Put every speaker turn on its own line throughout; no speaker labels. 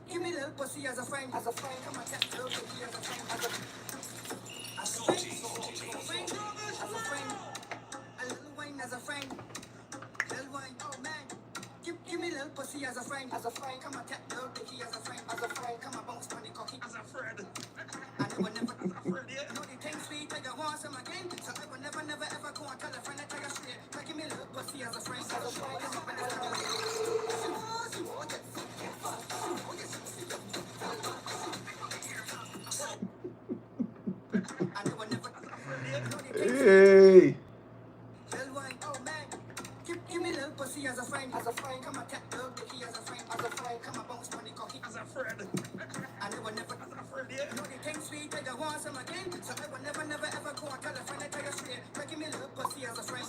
Give me little pussy as a friend. Come on, take little pussy as a friend. As a friend. As a friend. A little wine as a friend. Little wine, oh man. Give me little pussy as a friend. Come on, take little dicky as a friend. Come on, bounce money cocky as a friend. I never, never, as a friend, yeah. You know the things sweet, I got one some again. So I will never, never, ever go and tell a friend that I got straight. But give me little pussy as a friend. Hey. Give me little pussy as a friend. Come on, take little dicky as a friend. Come on, bounce money cocky as a friend. I never, never, as a friend, yeah. You know the things sweet, I got one some again. So I will never, never, ever go and tell a friend that I got straight. But give me little pussy as a friend.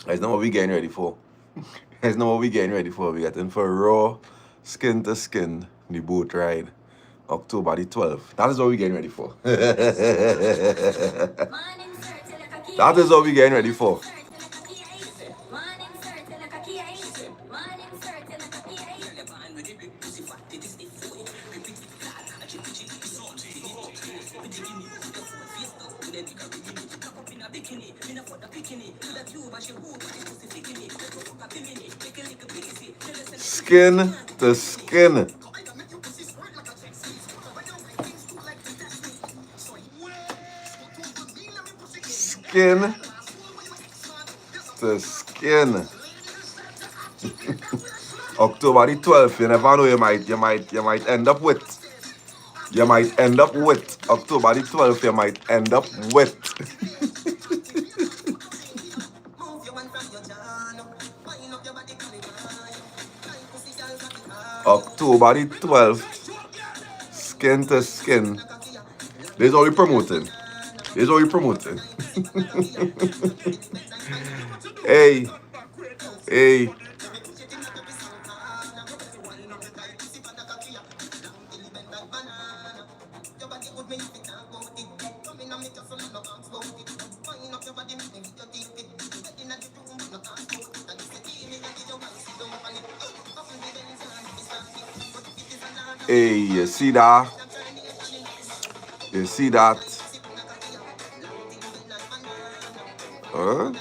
That's not what we getting ready for. That's not what we getting ready for. We getting for raw, skin to skin, the boat ride, October the 12th. That is what we getting ready for. That is what we getting ready for. Skin to skin. Skin to skin. October the 12th. You never know, you might end up with. October the 12th, you might end up with. October the 12th, skin to skin. This is all we promoting. Hey. Hey, you see that? Huh?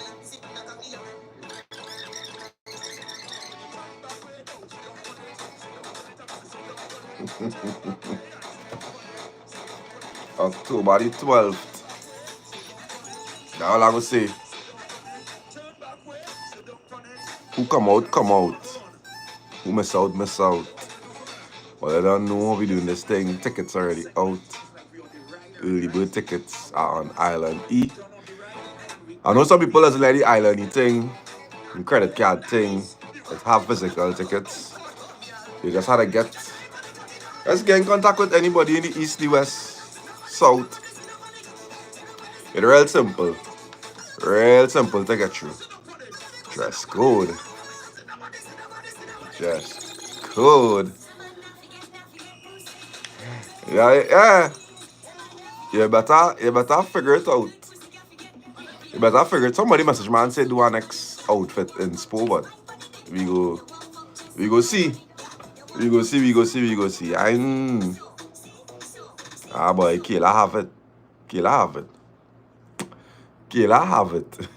October the 12th. That's all I gonna say. Who come out. Who miss out. Well, I don't know how we doing this thing. Tickets already out. Early bird tickets are on Island E. I know some people doesn't like the Island E thing, the credit card thing. Let's have physical tickets. You just had to let's get in contact with anybody in the East, the West, South. It's real simple to get through. Dress code. Yeah. You better figure it out. Somebody message man say do our next outfit in Spo, but we go see. Boy, Kayla have it.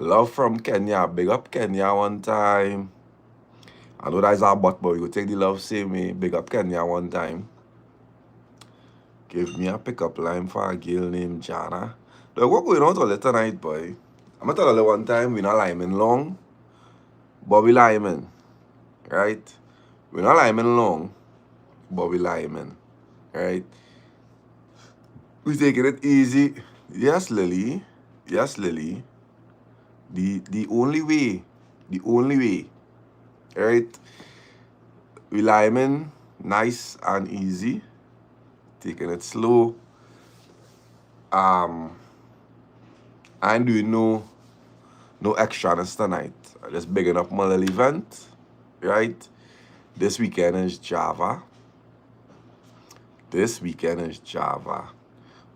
Love from Kenya. Big up Kenya one time. I know that's our butt, but we go take the love same way. Big up Kenya one time. Give me a pickup line for a girl named Jana. Look, what going on tonight, boy? I'm gonna tell you one time, we're not liming long, but we liming. Right? We're not liming long, but we liming. Right? We taking it easy. Yes, Lily. The only way, right? We liming nice and easy, taking it slow. I ain't doing no extraness tonight. I just bigging up my little event, right? This weekend is Java.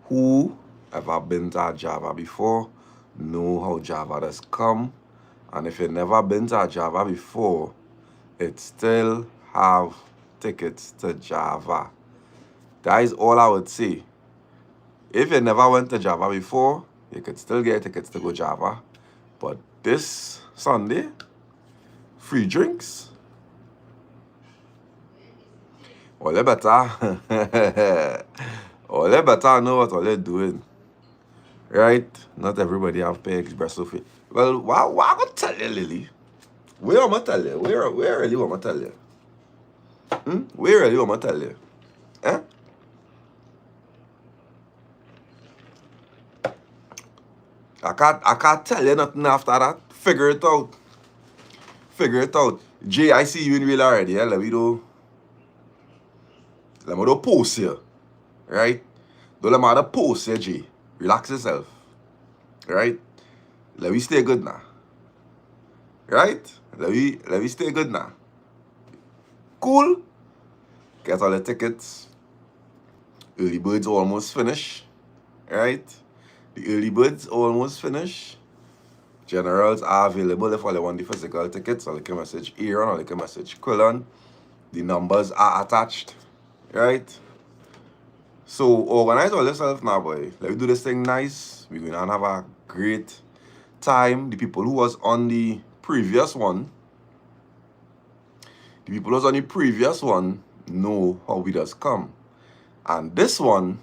Who ever been to Java before know how Java does come. And if you never been to Java before, it still have tickets to Java. That is all I would say. If you never went to Java before, you could still get tickets to go Java. But this Sunday, free drinks. All you better know what all you're doing. Right? Not everybody have pay espresso fee. Well, why I gonna tell you, Lily? Where am I tell you? Where really am I tell you? Where really am I tell you? Eh? I can't tell you nothing after that. Figure it out. Jay, I see you in real already. Yeah? Let me do post here. Right? Don't let me post here, Jay. Relax yourself. Right? Let me stay good now. Right? Let me stay good now. Cool? Get all the tickets. Early birds almost finished. Right? The early birds almost finished. Generals are available if you want the physical tickets. Or you can message Aaron or you can message Quillan. The numbers are attached. Right? So organize all yourself now, boy. Let me do this thing nice. We're going to have a great time. The people who was on the previous one, know how we does come. And this one,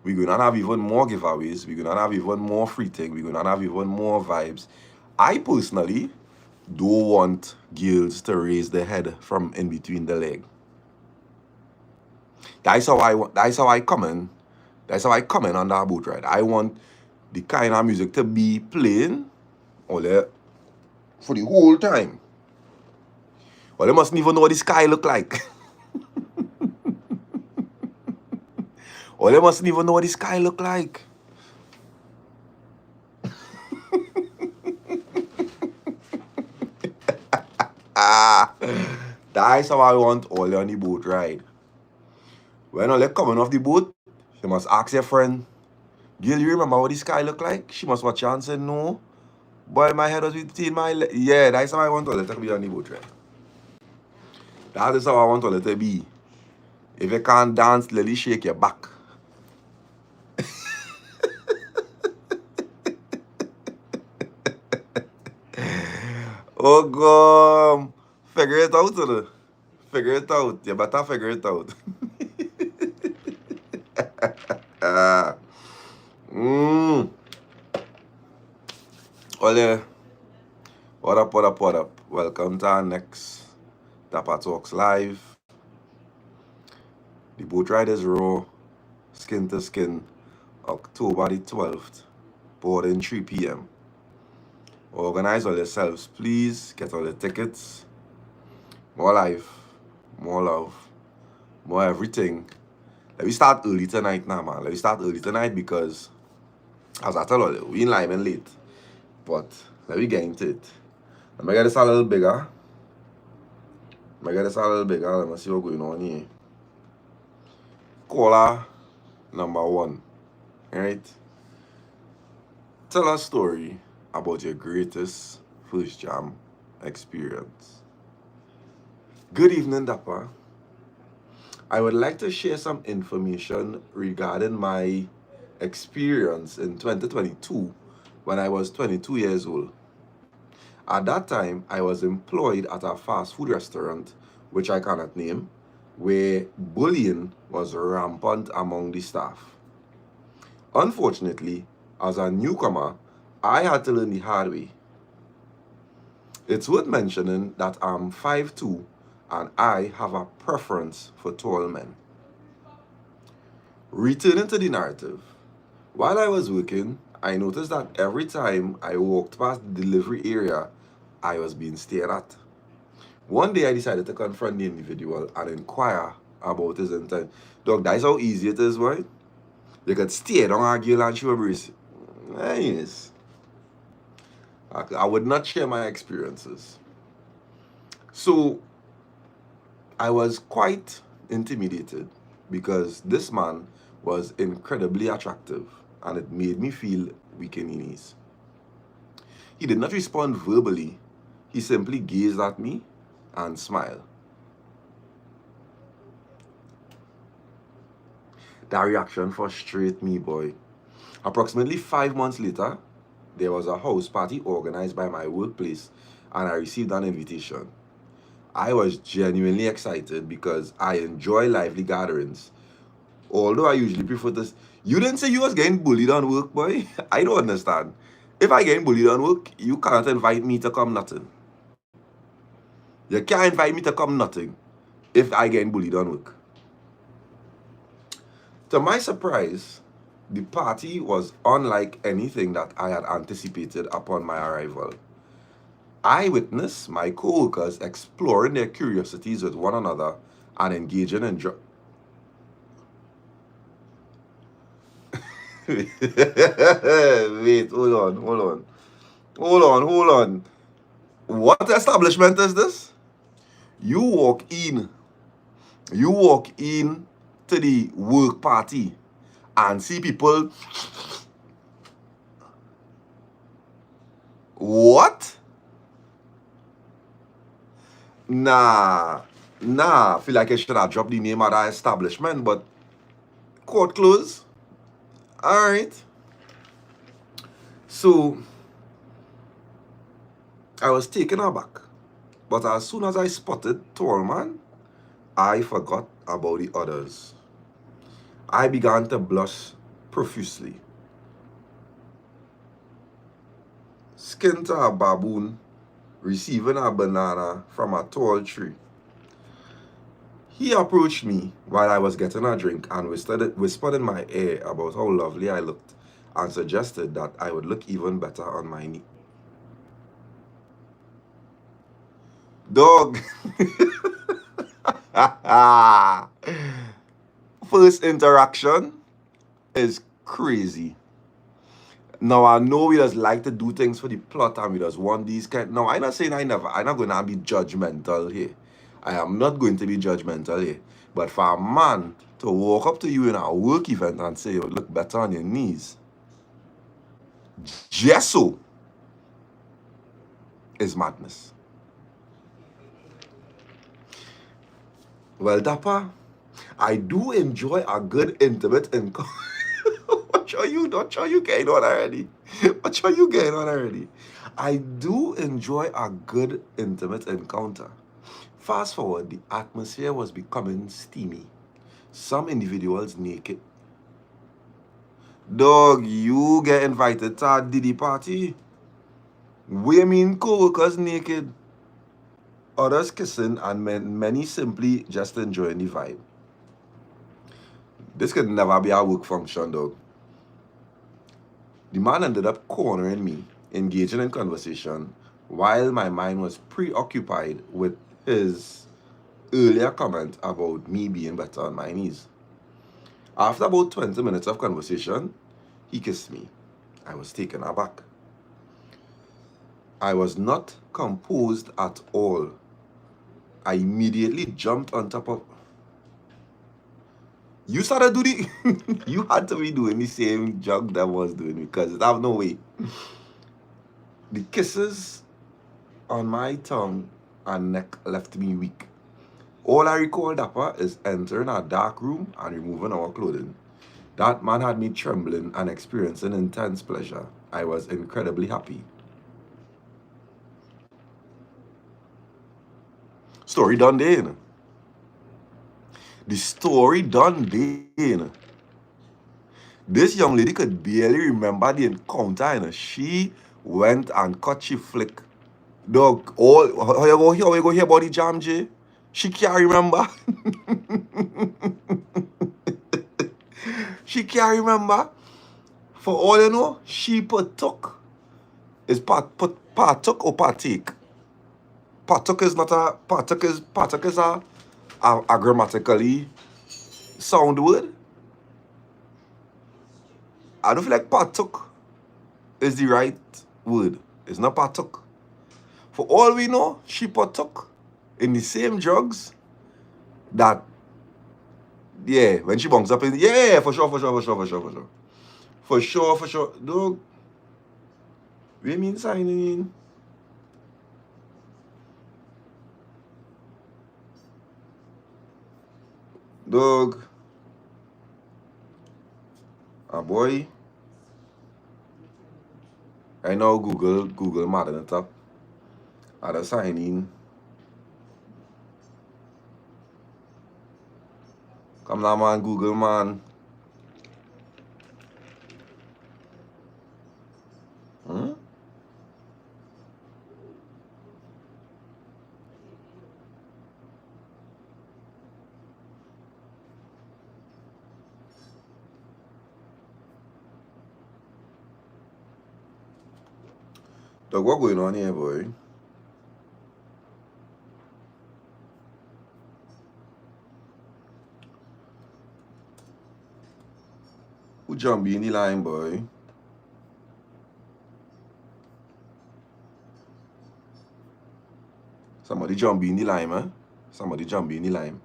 we're going to have even more giveaways. We're going to have even more free thing. We're going to have even more vibes. I personally don't want girls to raise their head from in between the leg. That's how I come in on that boat ride. I want the kind of music to be playing for the whole time. Well, they mustn't even know what the sky look like. Or they mustn't even know what the sky look like. That's how I want all on the boat ride. When all they coming off the boat, you must ask your friend, girl, you remember what the sky look like? She must watch you and say, no. Boy, my head was between my legs. Yeah, that's how I want all to be on the boat ride. That is how I want all to be. If you can't dance, Lily, shake your back. Oh, God. Figure it out, sir. Figure it out. You better figure it out. Ole, what up? Welcome to our next DAPPA Talks Live. The boat ride is raw, skin to skin, October the 12th, boarding 3 p.m. Organize all yourselves, please. Get all the tickets. More life, more love, more everything. Let me start early tonight now, man. Let me start early tonight because, as I tell you, we in Lyman late. But let me get into it. Let me get this a little bigger. Let me see what's going on here. Caller number 1. Right? Tell a story about your greatest first jam experience. Good evening, Dappa. I would like to share some information regarding my experience in 2022 when I was 22 years old. At that time, I was employed at a fast food restaurant, which I cannot name, where bullying was rampant among the staff. Unfortunately, as a newcomer, I had to learn the hard way. It's worth mentioning that I'm 5'2" and I have a preference for tall men. Returning to the narrative, while I was working, I noticed that every time I walked past the delivery area, I was being stared at. One day I decided to confront the individual and inquire about his intent. Dog, that's how easy it is, boy. You could stare down a girl and she will breeze. Yes. I would not share my experiences. So I was quite intimidated because this man was incredibly attractive and it made me feel weak in the knees. He did not respond verbally. He simply gazed at me and smiled. That reaction frustrated me, boy. Approximately 5 months later, there was a house party organized by my workplace and I received an invitation. I was genuinely excited because I enjoy lively gatherings. Although I usually prefer this. You didn't say you was getting bullied on work, boy. I don't understand. If I getting bullied on work, you can't invite me to come nothing. You can't invite me to come nothing if I getting bullied on work. To my surprise, the party was unlike anything that I had anticipated upon my arrival. I witnessed my co-workers exploring their curiosities with one another and engaging in Wait, hold on. What establishment is this? You walk in to the work party and see people. What? Nah. I feel like I should have dropped the name of that establishment, but court closed. Alright. So I was taken aback. But as soon as I spotted tall man, I forgot about the others. I began to blush profusely. Skin to a baboon, receiving a banana from a tall tree. He approached me while I was getting a drink and whispered in my ear about how lovely I looked and suggested that I would look even better on my knee. Dog. First interaction is crazy. Now I know we just like to do things for the plot and we just want these kind. Now I'm not saying I'm not going to be judgmental here. I am not going to be judgmental here. But for a man to walk up to you in a work event and say you look better on your knees, just so, is madness. Well, Dappa, I do enjoy a good intimate encounter. What are you getting on already? I do enjoy a good intimate encounter. Fast forward, the atmosphere was becoming steamy. Some individuals naked. Dog, you get invited to a Diddy party? We mean co-workers naked. Others kissing and many simply just enjoying the vibe. This could never be a work function, dog. The man ended up cornering me, engaging in conversation, while my mind was preoccupied with his earlier comment about me being better on my knees. After about 20 minutes of conversation, he kissed me. I was taken aback. I was not composed at all. I immediately jumped on top of... You started doing the... You had to be doing the same junk that I was doing because I have no way. The kisses on my tongue and neck left me weak. All I recall, Dappa, is entering a dark room and removing our clothing. That man had me trembling and experiencing intense pleasure. I was incredibly happy. Story done there. The story done there. This young lady could barely remember the encounter. She went and cut she flick. Dog, how you go hear about the jam, J? She can't remember. She can't remember. For all you know, she partook. Is partook or partake? Partook is not a partook is a grammatically sound word. I don't feel like partook is the right word. It's not partook. For all we know, she partook in the same drugs that, yeah, when she bunks up in, yeah, for sure. Dog, we mean signing in. Dog, a boy. I know Google mad on the top. At the sign in. Come now, man, Google, man. Hmm? Dog, what going on here, boy? Who jump in the line, boy? Somebody jump in the line, man. Somebody jump in the line.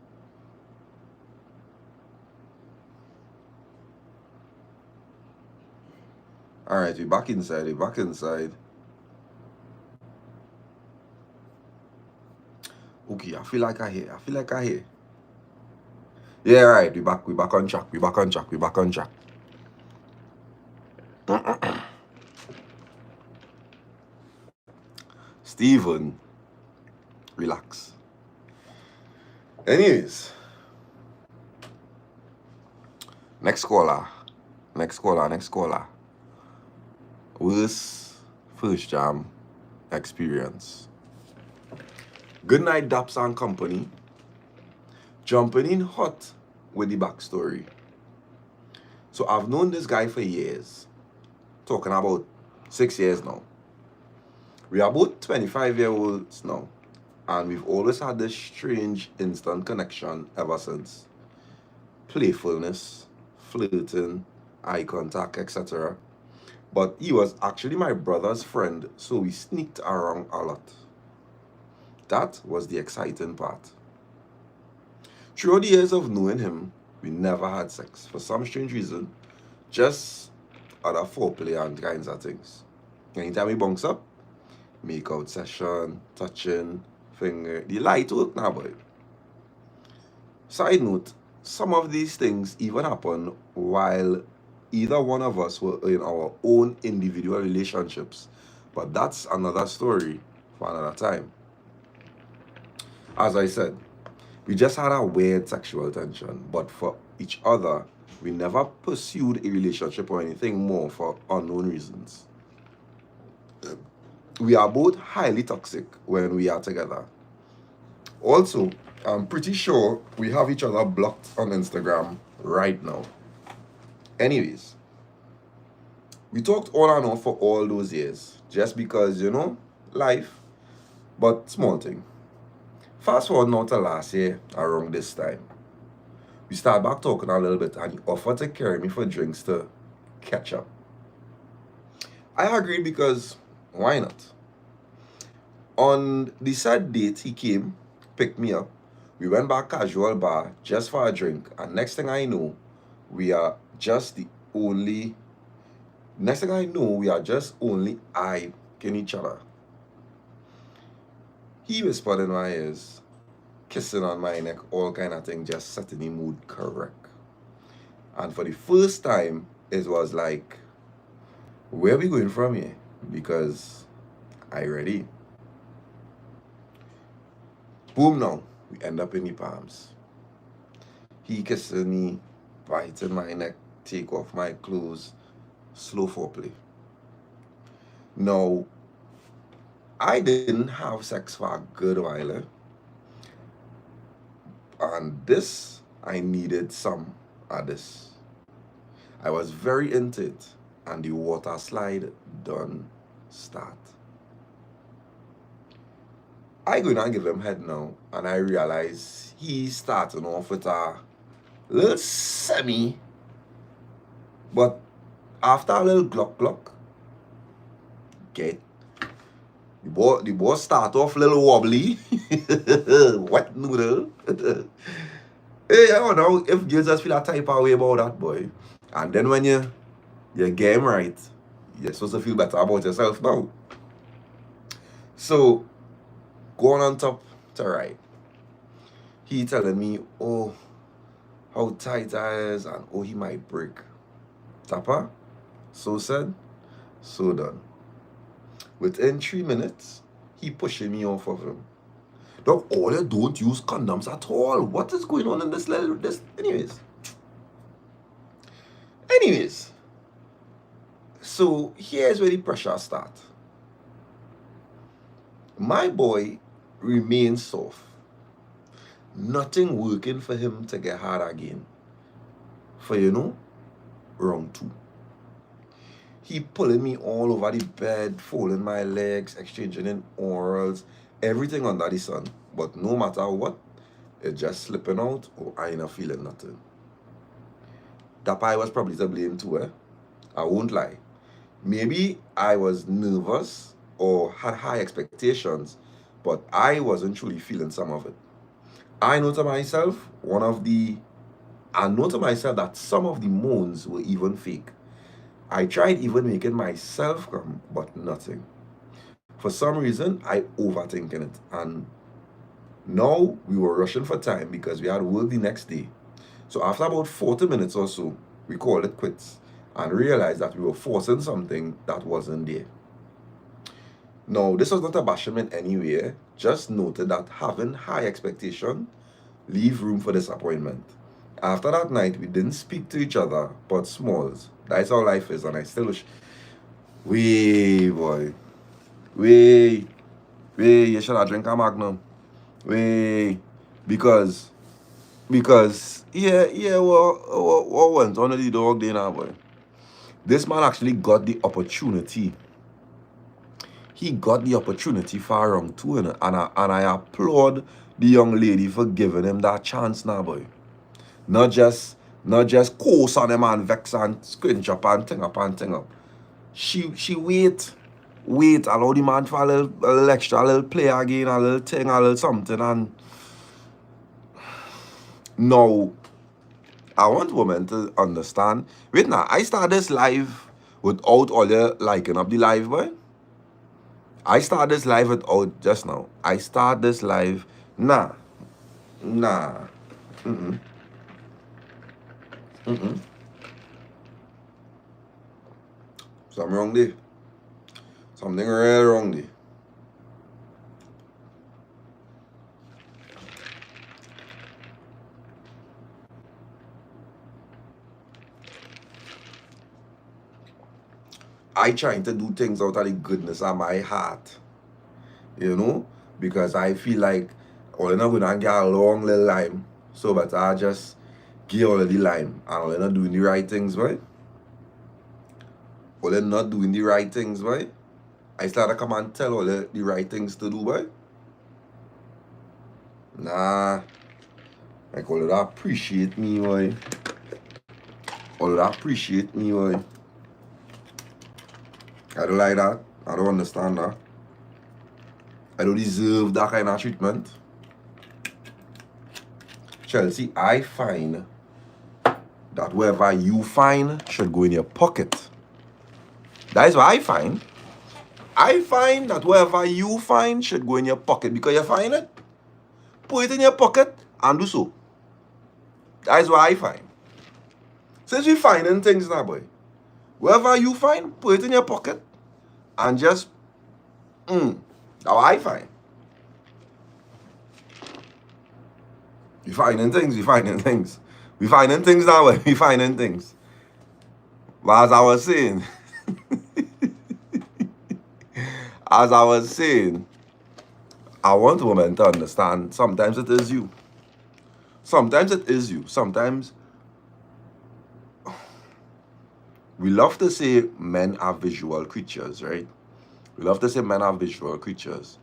Alright, we back inside. Okay, I feel like I hear. Yeah, right, we back on track. Steven, relax. Anyways, next caller. Worst first jam experience. Good night, Daps and company. Jumping in hot with the backstory. So I've known this guy for years. Talking about 6 years now. We are both 25-year-olds now. And we've always had this strange instant connection ever since. Playfulness, flirting, eye contact, etc. But he was actually my brother's friend, so we sneaked around a lot. That was the exciting part. Throughout the years of knowing him, we never had sex. For some strange reason, just other foreplay and kinds of things. Anytime he bunks up, make out session, touching, finger. The light work now, boy. Side note, some of these things even happen while either one of us were in our own individual relationships. But that's another story for another time. As I said, we just had a weird sexual tension, but for each other, we never pursued a relationship or anything more for unknown reasons. We are both highly toxic when we are together. Also, I'm pretty sure we have each other blocked on Instagram right now. Anyways, we talked on and off for all those years, just because, life, but small thing. Fast forward now to last year, around this time. We start back talking a little bit and he offered to carry me for drinks to catch up. I agreed because why not? On the said date, he came, picked me up. We went back casual bar just for a drink. And next thing I know, we are just only eyeing each other. He whispered in my ears, kissing on my neck, all kind of thing, just setting the mood correct. And for the first time, it was like, where are we going from here? Because I ready. Boom now, we end up in the palms. He kissing me, biting my neck, take off my clothes, slow foreplay. Now, I didn't have sex for a good while. And this, I needed some of this. I was very into it. and the water slide done start. I go and give him head now, and I realize he's starting off with a little semi, but after a little gluck, get the boy start off a little wobbly, wet noodle. Hey, I don't know if girls just feel a type of way about that, boy. And then when you get him right, you're supposed to feel better about yourself now. So, going on top to right, he telling me, oh, how tight I is, and oh, he might break. Dappa, so said, so done. Within 3 minutes, he pushing me off of him. Dog, all you don't use condoms at all. What is going on in this little this? Anyways. So here's where the pressure starts. My boy remains soft. Nothing working for him to get hard again. For round 2. He pulling me all over the bed, folding my legs, exchanging in orals, everything under the sun. But no matter what, it's just slipping out or I ain't feeling nothing. Dappa was probably to blame too, I won't lie. Maybe I was nervous or had high expectations, but I wasn't truly feeling some of it. I know to myself that some of the moans were even fake. I tried even making myself come, but nothing. For some reason, I overthinking it. And now we were rushing for time because we had work the next day. So after about 40 minutes or so, we called it quits and realized that we were forcing something that wasn't there. Now, this was not a bashment anywhere, just noted that having high expectation leave room for disappointment. After that night, we didn't speak to each other, but smalls. That's how life is, and I still wish. Boy. You should have drink a Magnum. Because what went on the dog day now, boy? This man actually got the opportunity. He got the opportunity for round 2, and I applaud the young lady for giving him that chance now, boy. Not just course on him and vex and squinch up and thing up. She wait, allow the man for a little extra, a little play again, a little thing, a little something, and no. I want women to understand. Wait now, I start this live without all you liking up the live, boy. I start this live without just now. I start this live. Nah. Something wrong there. Something real wrong there. I trying to do things out of the goodness of my heart. Because I feel like all I'm gonna get a long little lime. So but I just give all of the lime and all not doing the right things, right? All not doing the right things, right? I start to come and tell all the right things to do, right? Nah. Like all of that appreciate me, boy. All of that appreciate me, boy. I don't like that. I don't understand that. I don't deserve that kind of treatment. Chelsea, I find that wherever you find should go in your pocket. That is what I find. I find that wherever you find should go in your pocket. Because you find it, put it in your pocket and do so. That is what I find. Since we finding things now, boy. Wherever you find, put it in your pocket and just, that's what I find. We finding things. We finding things now, boy. We finding things. But as I was saying, I want women to understand sometimes it is you. Sometimes we love to say men are visual creatures, right? We love to say men are visual creatures.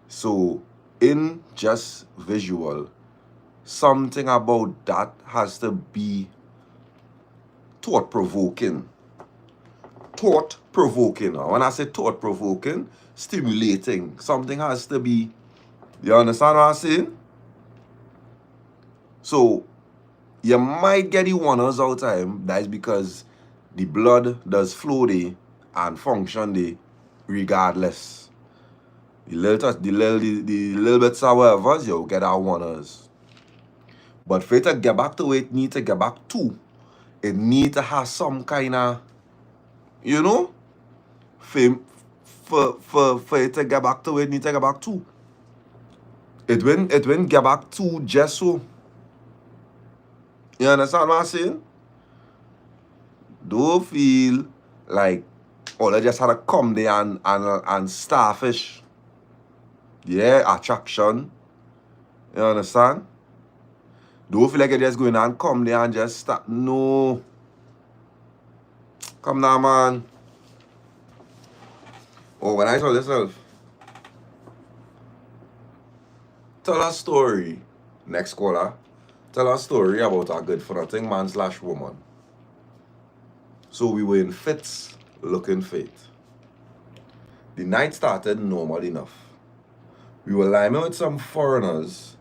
So in just visual, something about that has to be thought-provoking. Thought-provoking. When I say thought-provoking, stimulating. Something has to be, you understand what I'm saying? So you might get the one-ers all the time. That is because the blood does flow there and function there regardless. The little bits however, you get our one-ers. But for it to get back to it, need to get back to. It need to have some kind of, you know, for it to get back to it, need to get back to. It won't get back to just so. You understand what I'm saying? Don't feel like, oh, they just had to come there and starfish. Yeah, attraction. You understand? Don't feel like you're just going and come there and just start. No. Come now, man. Oh, when I told yourself, tell a story. Next caller. Tell a story about a good for nothing man/woman. So we were in Fitz looking fit. The night started normal enough. We were liming with some foreigners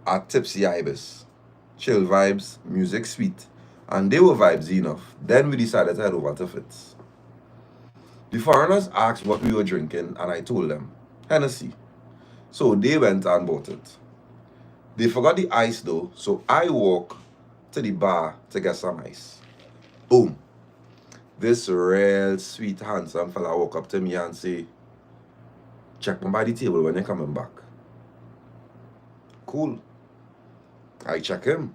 at Tipsy Ibis. Chill vibes, music sweet, and they were vibes enough. Then we decided to head over to Fitz. The foreigners asked what we were drinking, and I told them, Hennessy. So they went and bought it. They forgot the ice though, so I walked to the bar to get some ice. Boom. This real sweet, handsome fella walk up to me and say, check me by the table when you're coming back. Cool. I check him.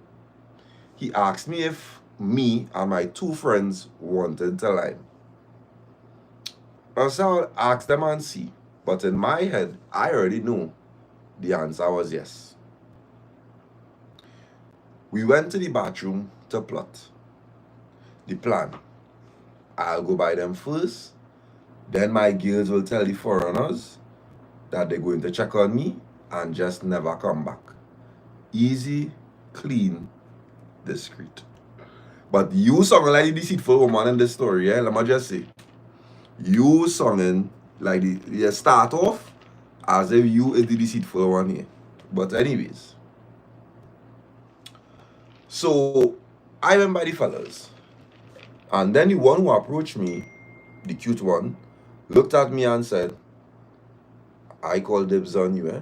He asked me if me and my two friends wanted to lime. So I'll ask them and see. But in my head, I already know the answer was yes. We went to the bathroom to plot. The plan. I'll go by them first. Then my girls will tell the foreigners that they're going to check on me and just never come back. Easy, clean, discreet. But you sounding like the deceitful woman in this story, yeah? Let me just say. You sounding like you start off as if you is the deceitful one here. But anyways. So I went by the fellas. And then the one who approached me, the cute one, looked at me and said, I call dibs on you, eh?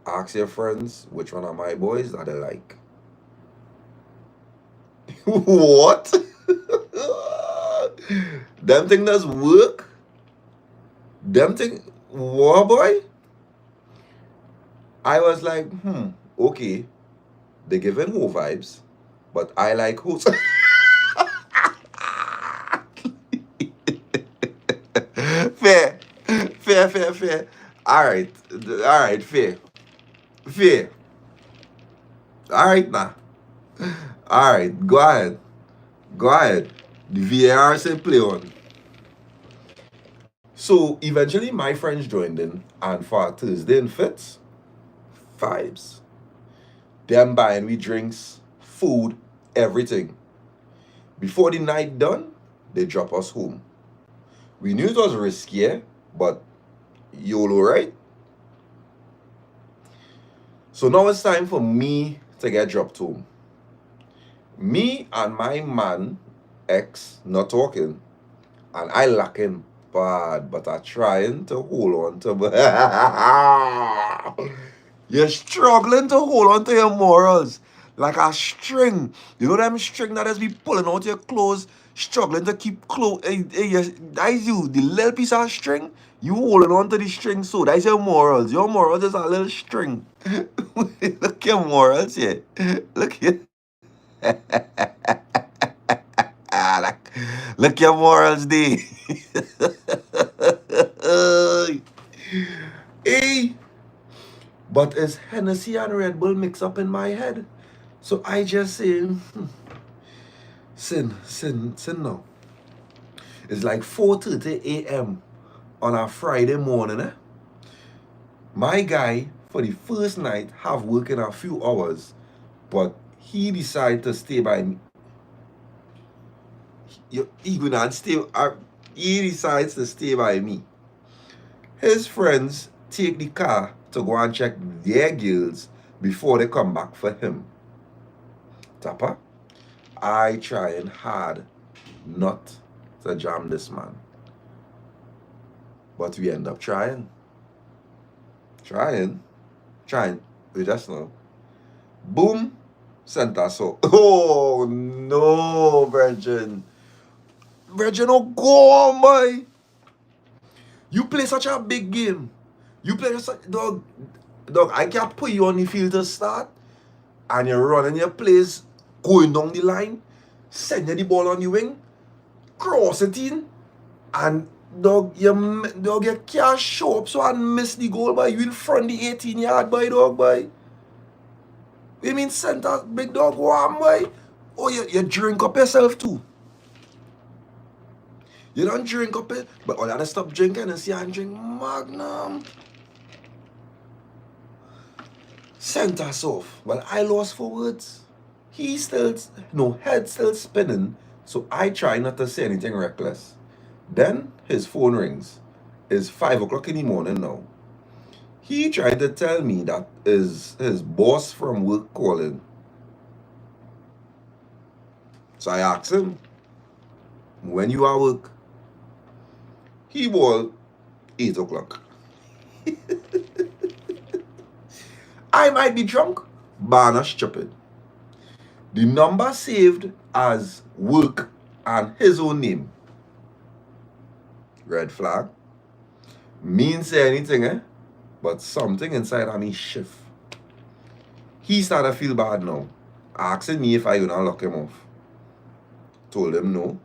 Ask your friends which one of my boys that they like. What? Them thing does work? Them thing, what boy? I was like, okay. They giving who vibes, but I like who's. Fair. Fair. All right, fair. All right, now. All right, go ahead. The VAR said play on. So eventually my friends joined in, and for Thursday in Fitz, vibes. Them buying me drinks, food, everything. Before the night done, they drop us home. We knew it was risky, but YOLO, right? So now it's time for me to get dropped home. Me and my man, ex, not talking. And I lacking bad, but I trying to hold on to. You're struggling to hold on to your morals. Like a string. You know them string that has be pulling out your clothes, struggling to keep clothes. That is you, the little piece of string. You holding on to the string, so that's your morals. Your morals is a little string. Look your morals here. Look here. Look your morals there. Hey. But it's Hennessy and Red Bull mix up in my head. So I just say, Sin now. It's like 4:30 a.m. on a Friday morning, eh? My guy, for the first night, have work in a few hours, but he decided to stay by me. He gonna stay. He decides to stay by me. His friends take the car to go and check their girls before they come back for him. Dappa, I trying hard not to jam this man, but we end up trying. We just know. Boom, center so. Oh no, Virgin. Virgin, oh go on, boy. You play such a big game. You play such dog. I can't put you on the field to start, and you're running your plays, going down the line, send you the ball on the wing, cross it in, and you can't show up so and miss the goal by you in front the 18-yard by dog by. You mean center big dog one boy? Oh, you drink up yourself too. You don't drink up it, but all you gotta stop drinking and see and drink Magnum. Sent us off. Well, I lost for words. Head still spinning, so I try not to say anything reckless. Then his phone rings. It's 5 o'clock in the morning now. He tried to tell me that is his boss from work calling. So I asked him, when you are work? He was 8 o'clock. I might be drunk, but not stupid. The number saved as work and his own name. Red flag. Mean say anything, eh? But something inside of me shift. He started to feel bad now, asking me if I gonna lock him off. Told him no.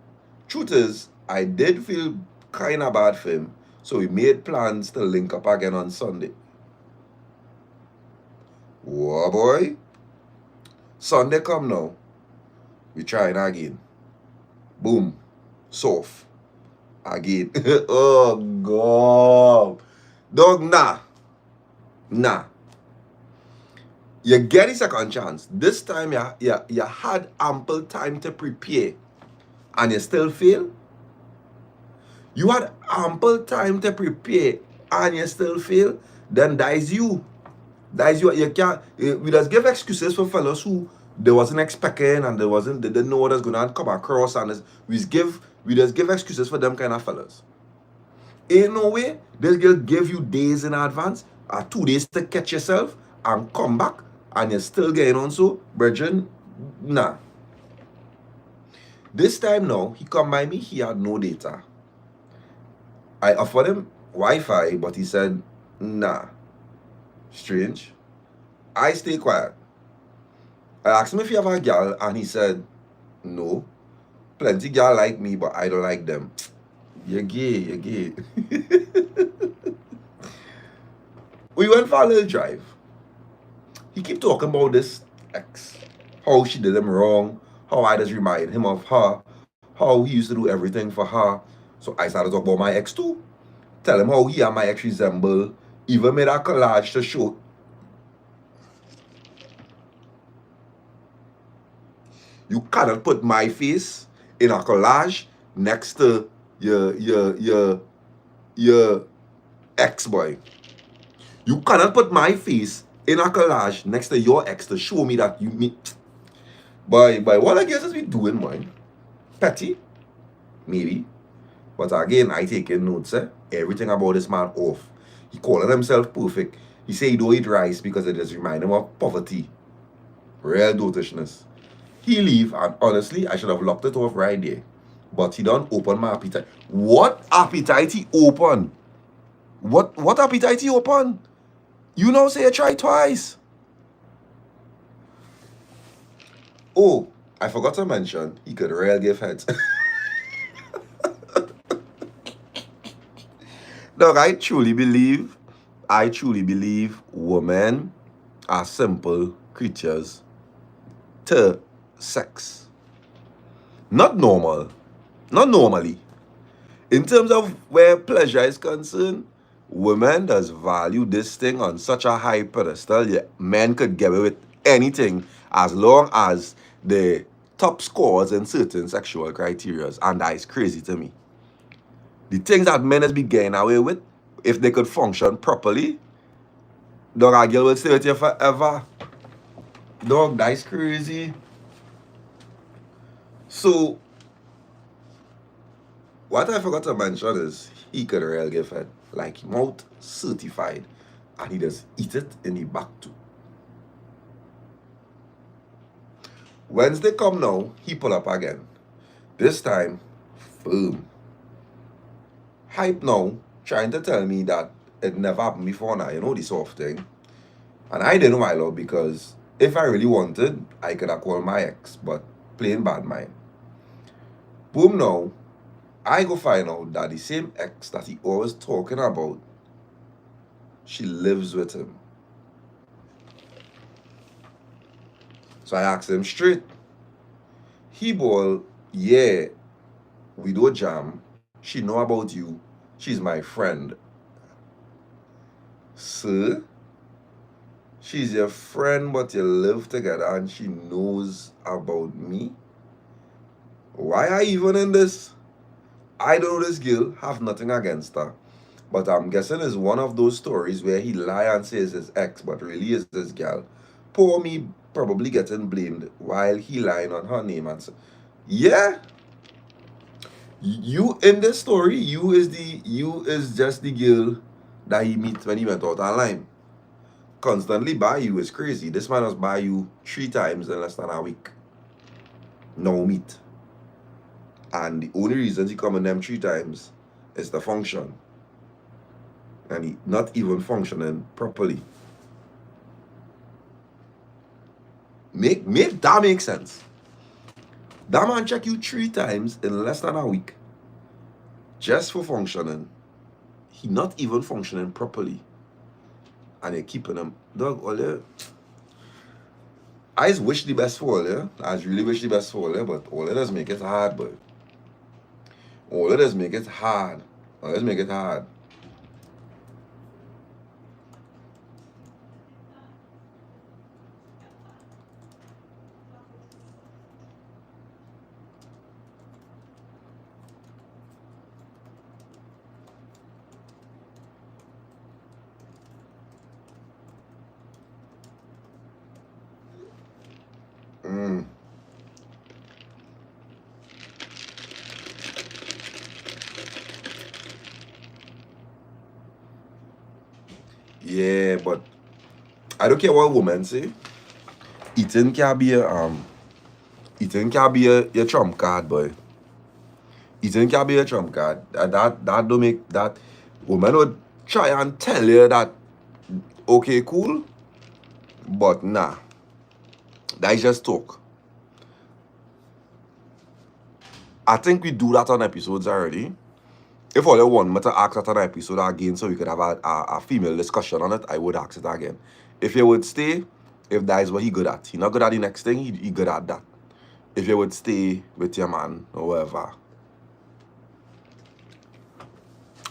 Truth is, I did feel kind of bad for him, so we made plans to link up again on Sunday. Whoa, boy. Sunday come now. We trying again. Boom. Soft. Again. Oh, God. Dog, nah. You get a second chance. This time you had ample time to prepare and you still fail. You had ample time to prepare and you still fail. Then that is you. You can't. We just give excuses for fellas who they wasn't expecting and they didn't know what was gonna come across, and we just give excuses for them kind of fellas. Ain't no way this girl give you days in advance or 2 days to catch yourself and come back and you're still getting on. So, brethren, nah. This time now, he come by me, he had no data. I offered him Wi-Fi, but he said, nah. Strange. I stay quiet. I asked him if he have a girl, and he said, no. Plenty girl like me, but I don't like them. You're gay. We went for a little drive. He keep talking about this ex, how she did him wrong, how I just remind him of her, how he used to do everything for her. So I started talking about my ex too. Tell him how he and my ex resemble. Even made a collage to show. You cannot put my face in a collage next to your ex-boy. You cannot put my face in a collage next to your ex to show me that you meet. Boy, what I guess is we doing, man. Petty, maybe. But again, I take in notes, eh? Everything about this man off. He calling himself perfect. He say he don't eat rice because it just remind him of poverty. Real dotishness. He leave, and honestly, I should have locked it off right there. But he don't open my appetite. What appetite he open? What appetite he open? You know say you try twice. Oh, I forgot to mention, he could real give heads. Look, I truly believe women are simple creatures to sex. Not normal. Not normally. In terms of where pleasure is concerned, women does value this thing on such a high pedestal. Yeah, men could get away with anything as long as the top scores in certain sexual criteria, and that is crazy to me. The things that men has been getting away with, if they could function properly, dog, a girl will stay with you forever. Dog, that is crazy. So, what I forgot to mention is he could really give head. Like, mouth certified. And he just eat it in the back too. Wednesday come now, he pull up again. This time, firm. Hype now, trying to tell me that it never happened before now, you know, the soft thing. And I didn't know I love because if I really wanted, I could have called my ex, but plain bad mind. Boom now, I go find out that the same ex that he always talking about, she lives with him. So I asked him straight. He ball, yeah, we do jam. She know about you. She's my friend. Sir, she's your friend, but you live together and she knows about me. Why I even in this? I don't know this girl, have nothing against her. But I'm guessing it's one of those stories where he lie and says his ex, but really is this girl. Poor me probably getting blamed while he lying on her name and so. Yeah. You in this story, you is just the girl that he meet when he went out online. Constantly buy you is crazy. This man has buy you 3 times in less than a week. No meet. And the only reason he come in them 3 times is the function. And he not even functioning properly. Make that make sense. That man check you 3 times in less than a week. Just for functioning. He not even functioning properly. And you're keeping him. Dog, all yeah. I just wish the best for all, yeah. I just really wish the best for all, yeah, but all it does make it hard, but all it does make it hard. All it does make it hard. Mm. Yeah, but I don't care what women say. Eating can be a trump card, boy. Eating can be a trump card. That don't make that women would try and tell you that okay, cool, but nah. That is just talk. I think we do that on episodes already. If all you want me to ask that on an episode again so we could have a female discussion on it, I would ask it again. If you would stay, if that is what he good at. He not good at the next thing, he good at that. If you would stay with your man or whatever.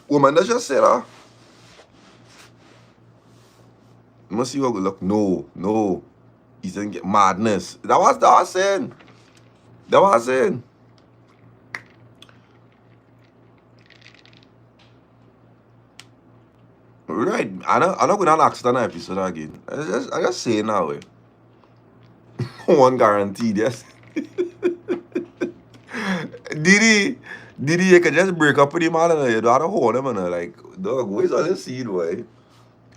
Woman, let's just say that. You must see what good look. No. He's gonna get madness. That was saying. That was saying. Right. I'm not gonna ask that episode again. I just say now. One guaranteed, yes. Did he you could just break up with him and you don't have to hold him and like, dog, where's all this seed, boy?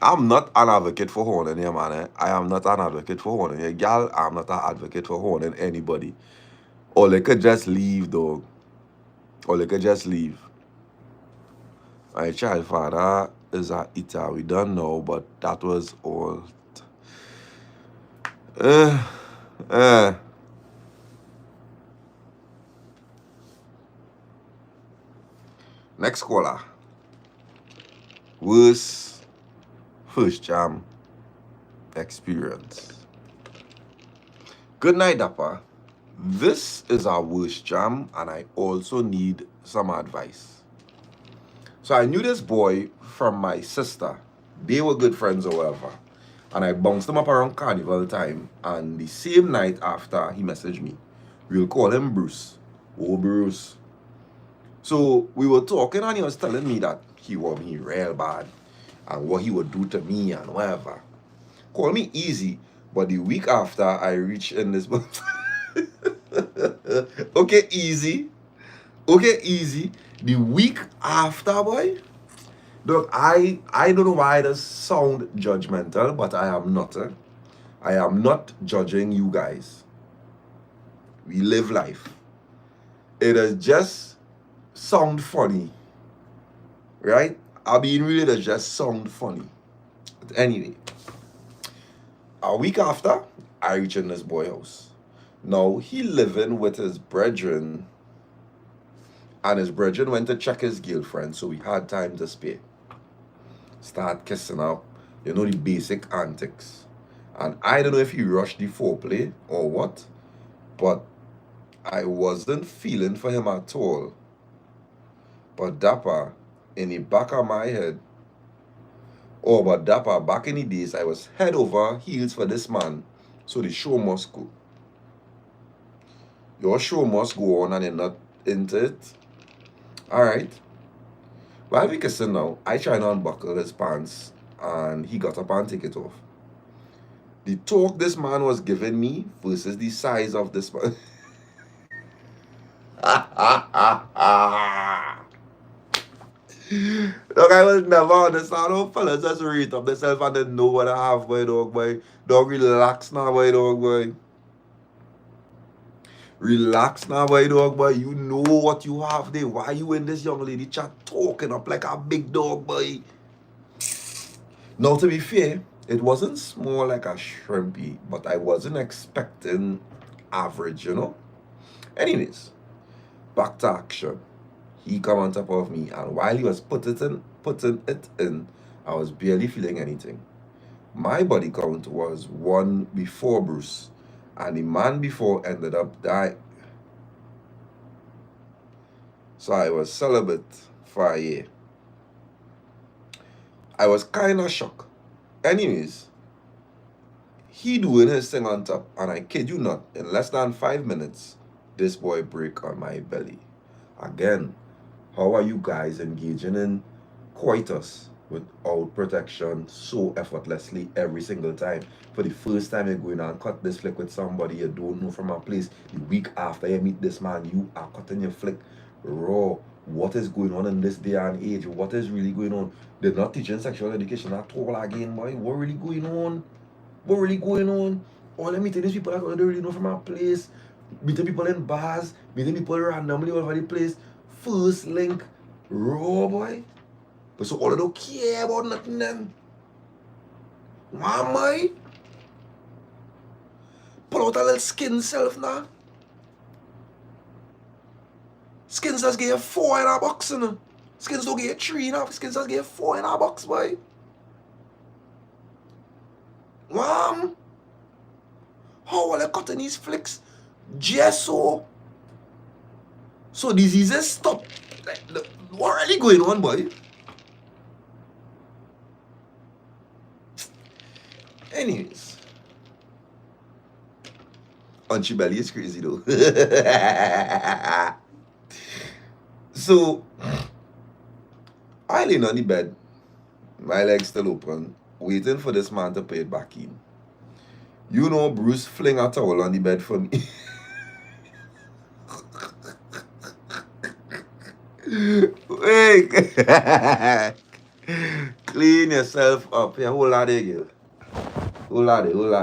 I'm not an advocate for honing you, man. I am not an advocate for honing you. Girl, I'm not an advocate for honing anybody. Or they could just leave, dog. Or they could just leave. My child father is a eater. We don't know, but that was all. Uh, uh. Next caller. Worst first jam experience. Good night, Dappa. This is our worst jam, and I also need some advice. So I knew this boy from my sister. They were good friends or whatever. And I bounced him up around carnival time. And the same night after he messaged me, we'll call him Bruce. Oh, Bruce. So we were talking, and he was telling me that he want me real bad and what he would do to me and whatever. Call me easy, but the week after I reach in this okay, easy. Okay, easy. The week after, boy. Look, I don't know why it does sound judgmental, but I am not. I am not judging you guys. We live life. It does just sound funny, right? I mean, really, does just sound funny. But anyway, a week after, I reach in this boy house. Now he living with his brethren, and his brethren went to check his girlfriend, so we had time to spare. Start kissing up, you know, the basic antics. And I don't know if he rushed the foreplay or what, but I wasn't feeling for him at all. But Dappa, in the back of my head, but Dappa, back in the days, I was head over heels for this man, so the show must go. Your show must go on and you're not into it. Alright. While we kissing now, I try to unbuckle his pants and he got up and take it off. The talk this man was giving me versus the size of this man. Look, I will never understand how fellas just rate up themselves and they know what I have, boy, dog, boy. Dog, relax now, boy, dog, boy. Relax now, boy, dog, boy. You know what you have there. Why you in this young lady chat talking up like a big dog, boy? Now, to be fair, it wasn't small like a shrimpy, but I wasn't expecting average, you know? Anyways, back to action. He come on top of me, and while he was putting it in, I was barely feeling anything. My body count was 1 before Bruce, and the man before ended up dying. So I was celibate for a year. I was kind of shocked. Anyways, he doing his thing on top, and I kid you not, in less than 5 minutes, this boy break on my belly. Again, how are you guys engaging in coitus without protection so effortlessly every single time? For the first time you're going and cut this flick with somebody you don't know from a place, the week after you meet this man, you are cutting your flick raw. What is going on in this day and age? What is really going on? They're not teaching sexual education at all again, boy. What really going on? What really going on? All I'm meeting these people that don't really know from a place, meeting people in bars, meeting people randomly all over the place. First link, raw, boy. But so all I don't care about nothing then. Why am I? Pull out a little skin self now. Skins just get 4 in a box, you know. Skins don't get 3 in a, skins just get 4 in a box, boy. How are they cutting these flicks? Just so diseases stop. What really going on, boy? Anyways, Unchy Belly is crazy though. So I lay on the bed, my legs still open, waiting for this man to put it back in. You know, Bruce fling a towel on the bed for me. Wait. Clean yourself up. Yeah, hold on there, girl. Hold on there. Hold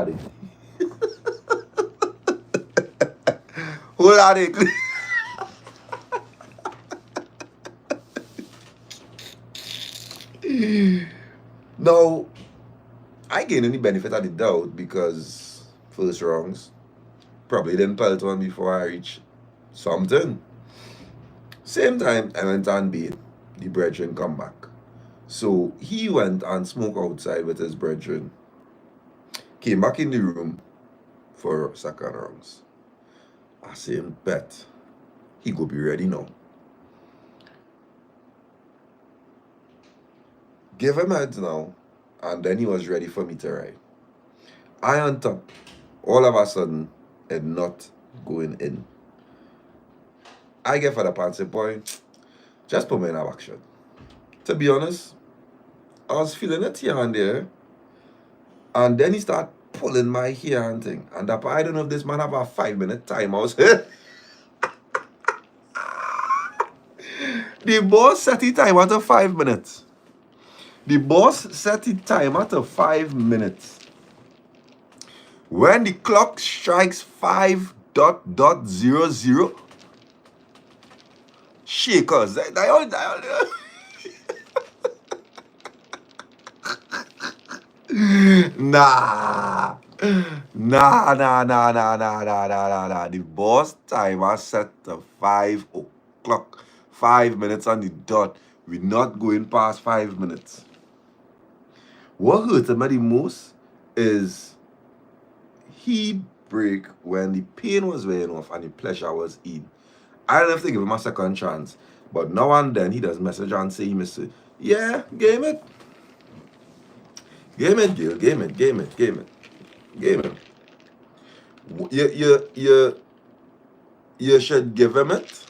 on there. Now, I gain any benefit of the doubt because first wrongs probably didn't pelt one before I reach something. Same time, I went on bed. The brethren come back. So he went and smoked outside with his brethren. Came back in the room for second rounds. I say, bet. He go be ready now. Give him heads now. And then he was ready for me to ride. I on top. All of a sudden, it not going in. I get for the pants, boy, just put me in a back shot. To be honest, I was feeling it here and there. And then he started pulling my hair and thing. And that, I don't know if this man have a 5-minute time. I was the boss set the time at 5 minutes. The boss set the time at 5 minutes. When the clock strikes 5.00, shakers. Nah. The boss timer set to 5 o'clock. 5 minutes on the dot. We're not going past 5 minutes. What hurt him the most is he break when the pain was wearing off and the pleasure was in. I don't have to give him a second chance. But now and then he does message and say, Mr. Yeah, game it. Game it, Gil. Game it. You should give him it,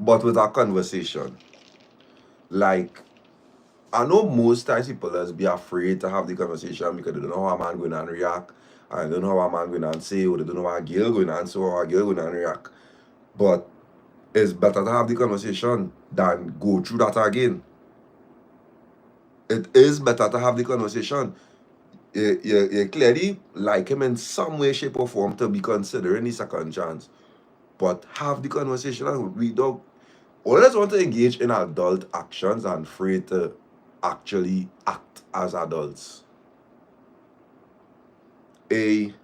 but with a conversation. Like, I know most times people just be afraid to have the conversation because they don't know how a man going to react, and they don't know how a man going to say, or they don't know how a girl going to answer, or how a girl going to react. But it's better to have the conversation than go through that again. It is better to have the conversation. You clearly like him in some way, shape, or form to be considering the second chance. But have the conversation and we don't always want to engage in adult actions and afraid to actually act as adults. This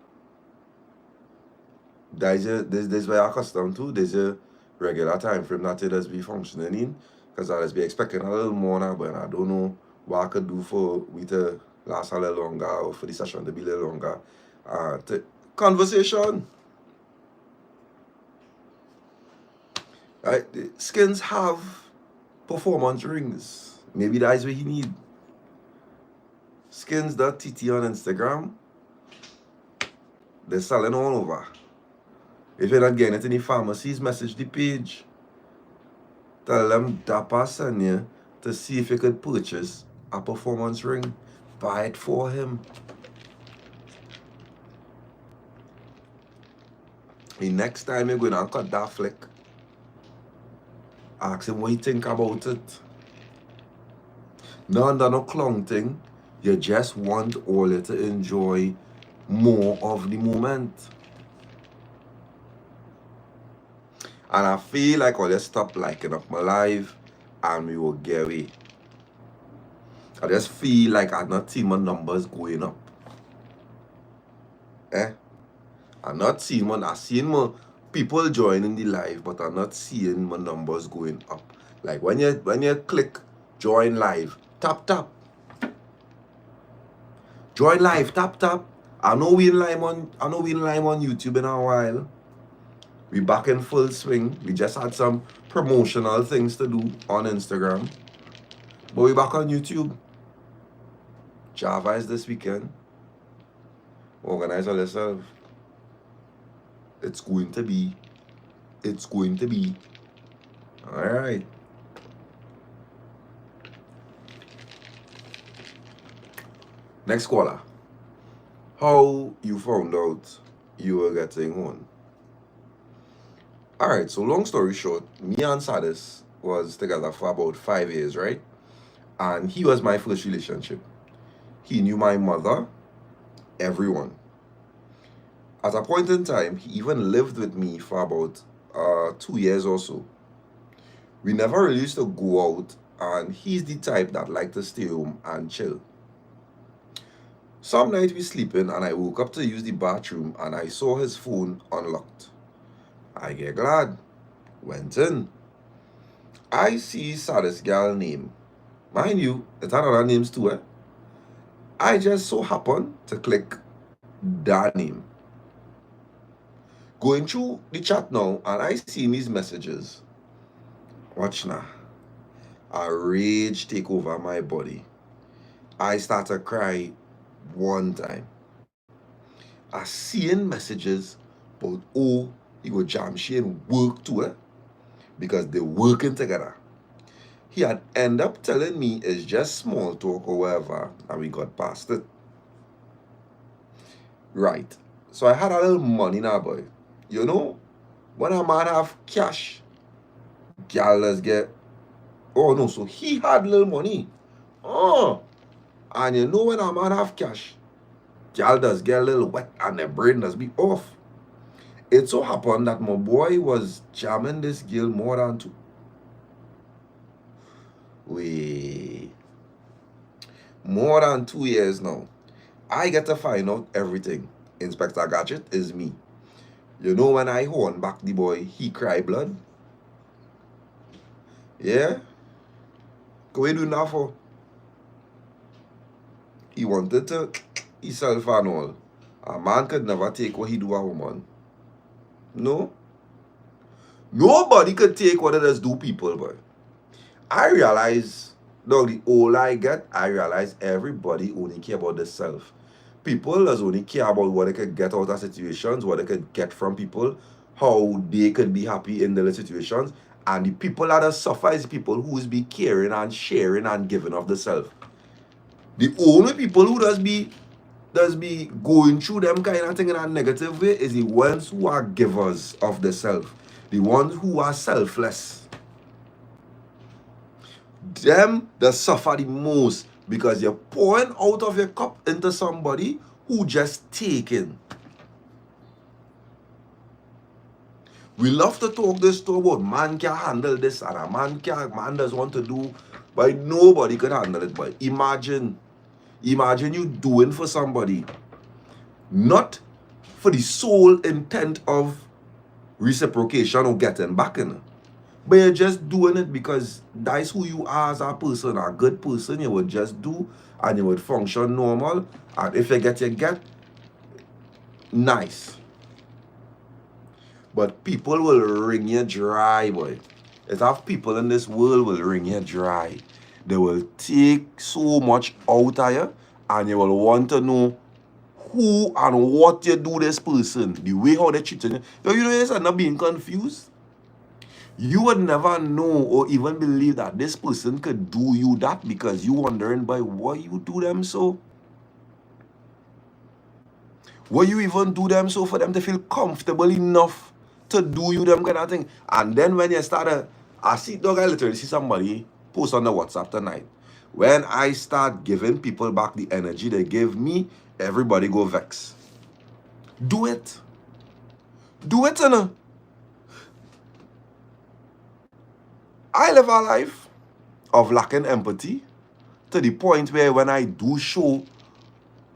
is what you're accustomed to. There's a regular time frame that it does be functioning in. Because I just be expecting a little more now, but I don't know what I could do for we to last a little longer or for the session to be a little longer. Conversation. Right? The skins have performance rings. Maybe that's what he need. Skins.tt on Instagram. They're selling all over. If you're not getting it in the pharmacies, message the page. Tell them DAPPA send you to see if you could purchase a performance ring. Buy it for him. The next time you're going to cut that flick, ask him what he think about it. No under no clown thing. You just want all you to enjoy more of the moment. And I feel like I'll just stop liking up my life and we will get away. I just feel like I'm not seeing my numbers going up. I'm not seeing I'm seeing more people joining the live, but I'm not seeing my numbers going up. Like when you click join live, tap. Join live, tap. I know we in live on YouTube in a while. We back in full swing. We just had some promotional things to do on Instagram. But we back on YouTube. Java is this weekend. Organize yourself. It's going to be. Alright. Next caller. How you found out you were getting one? Alright, so long story short, me and Sadis was together for about 5 years, right? And he was my first relationship. He knew my mother, everyone. At a point in time, he even lived with me for about 2 years or so. We never really used to go out, and he's the type that liked to stay home and chill. Some night we sleeping, and I woke up to use the bathroom, and I saw his phone unlocked. I get glad. Went in. I see Sadis girl name. Mind you, it had other names too, I just so happened to click that name. Going through the chat now, and I see these messages. Watch now. A rage take over my body. I start to cry one time. I seeing messages about, oh, he go jam she and work too, because they're working together. He had end up telling me it's just small talk or whatever, and we got past it. Right. So I had a little money now, boy. You know, when a man have cash, gal let's get. Oh no, so he had little money. Oh, and you know when a man have cash, gal does get a little wet and the brain does be off. It so happened that my boy was jamming this girl more than two. More than 2 years now. I get to find out everything. Inspector Gadget is me. You know when I horn back the boy, he cry blood. Yeah? What you do now for? He wanted to himself and all. A man could never take what he do a woman. No? Nobody could take what others do people, boy. I realize, dog, the older I get, I realize everybody only care about themselves. People does only care about what they could get out of situations, what they could get from people, how they could be happy in their situations. And the people that suffer is people who's be caring and sharing and giving of themselves. The only people who does be going through them kind of thing in a negative way is the ones who are givers of themselves. The ones who are selfless. Them that suffer the most because you're pouring out of your cup into somebody who just taking. We love to talk this talk about man can't handle this and a man doesn't want to do, but nobody can handle it. But imagine you doing for somebody, not for the sole intent of reciprocation or getting back in, but you're just doing it because that's who you are as a person, a good person. You would just do and you would function normal, and if you get nice. But people will wring you dry, boy. It's have people in this world will wring you dry. They will take so much out of you, and you will want to know who and what you do this person, the way how they treat you. You know, it's not being confused. You would never know or even believe that this person could do you that because you wondering by why you do them so. Why you even do them so for them to feel comfortable enough to do you them kind of thing. And then when you start I literally see somebody post on the WhatsApp tonight. When I start giving people back the energy they give me, everybody go vex. Do it. Do it, Anna. I live a life of lacking empathy to the point where when I do show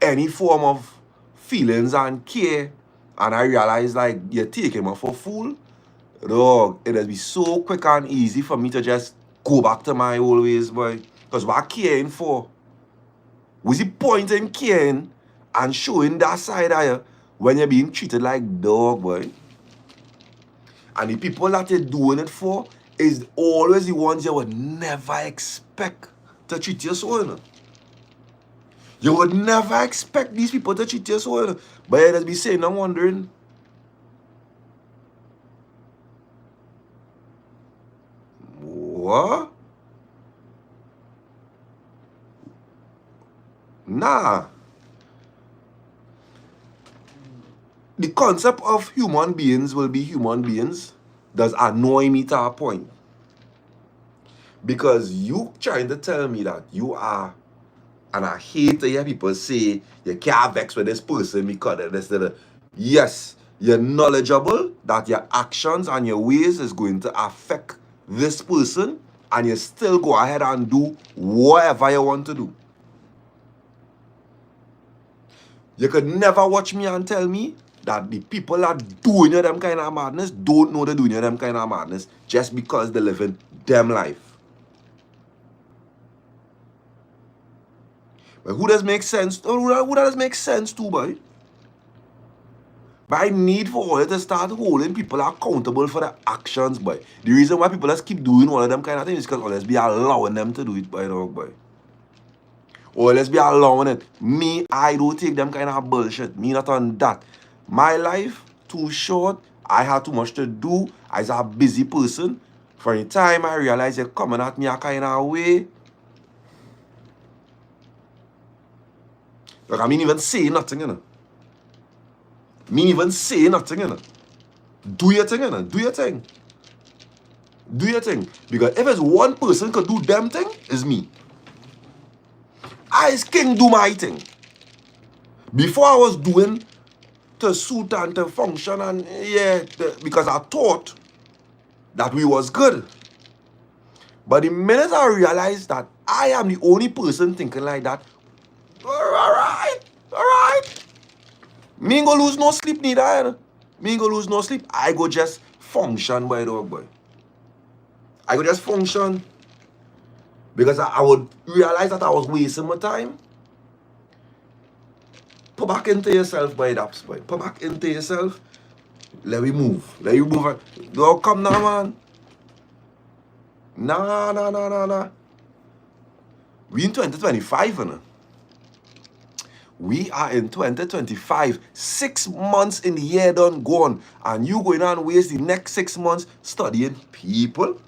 any form of feelings and care, and I realize like you're taking me for a fool, dog, it'll be so quick and easy for me to just go back to my old ways, boy. Because what I'm caring for? What's the point in caring and showing that side of you when you're being treated like dog, boy? And the people that you're doing it for is always the ones you would never expect to treat you so, you know? You would never expect these people to treat you so, you know? But you just be saying, I'm wondering, what? Nah. The concept of human beings will be human beings does annoy me to a point. Because you trying to tell me that you are, and I hate to hear people say you can't vex with this person because of this. Yes, you're knowledgeable that your actions and your ways is going to affect this person, and you still go ahead and do whatever you want to do. You could never watch me and tell me that the people that doing you them kind of madness don't know they're doing you them kind of madness just because they live in them life. But who does make sense? Who does make sense too, boy? But I need for all to start holding people accountable for their actions, boy. The reason why people just keep doing one of them kind of things is because let's be allowing them to do it, by dog, boy. Or let's be allowing it. Me, I don't take them kind of bullshit. Me not on that. My life, too short. I had too much to do. I was a busy person. For the time I realized you're coming at me a kind of way. Like, I mean even say nothing, you know. Me even say nothing, you know. Do your thing, you know. Do your thing. Do your thing. Because if it's one person could do them thing, it's me. I is king do my thing. Before I was doing to suit and to function and yeah, because I thought that we was good. But the minute I realized that I am the only person thinking like that, alright. Me ain't gonna lose no sleep neither. You know? Me ain't gonna lose no sleep. I go just function, boy, dog, boy. I go just function. Because I would realize that I was wasting my time. Put back into yourself, boy, Daps, boy. Put back into yourself. Let me move. Let you move. Don't come now, man. Nah. We in 2025, you know. We are in 2025. 6 months in the year done gone. And you going on waste the next 6 months studying people.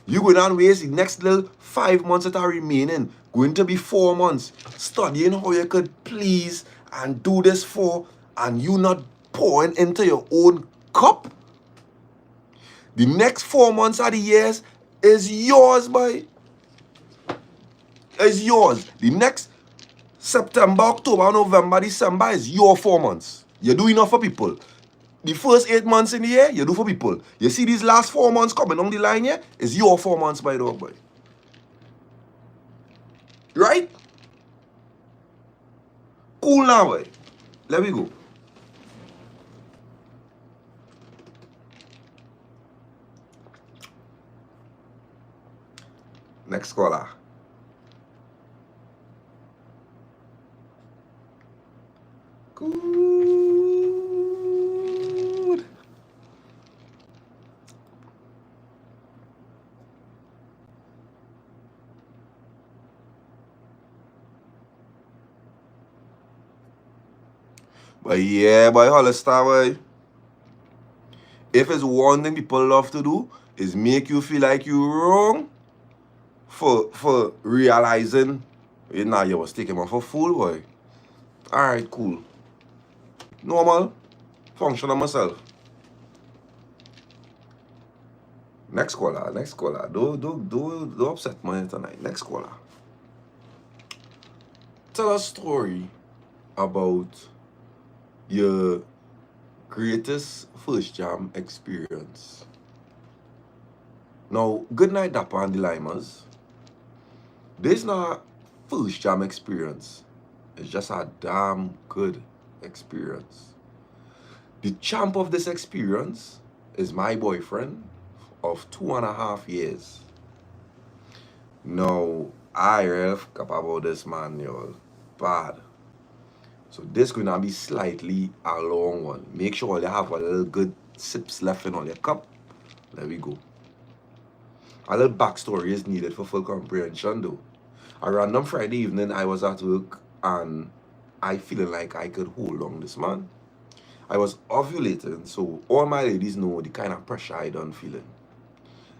You going on waste the next little 5 months that are remaining. Going to be 4 months. Studying how you could please and do this for. And you not pouring into your own cup. The next 4 months of the years is yours, boy. Is yours. The next September, October, November, December is your 4 months. You do enough for people. The first 8 months in the year, you do for people. You see these last 4 months coming on the line here, is your 4 months, by dog, boy. Right? Cool now, boy. Let me go. Next caller. Good. But yeah, boy, Hollister, boy. If it's one thing people love to do, is make you feel like you're wrong for realizing, you know, you was taking me for fool, boy. Alright, cool. Normal. Function on myself. Next caller. Don't upset me tonight. Next caller. Tell a story about your greatest first jam experience. Now, good night, Dappa and the Limers. This not first jam experience. It's just a damn good experience. The champ of this experience is my boyfriend of 2.5 years. Now, I ref about this man, y'all. Bad. So this gonna be slightly a long one. Make sure you have a little good sips left in on your cup. There we go. A little backstory is needed for full comprehension though. A random Friday evening, I was at work and I feeling like I could hold on this man. I was ovulating, so all my ladies know the kind of pressure I done feeling.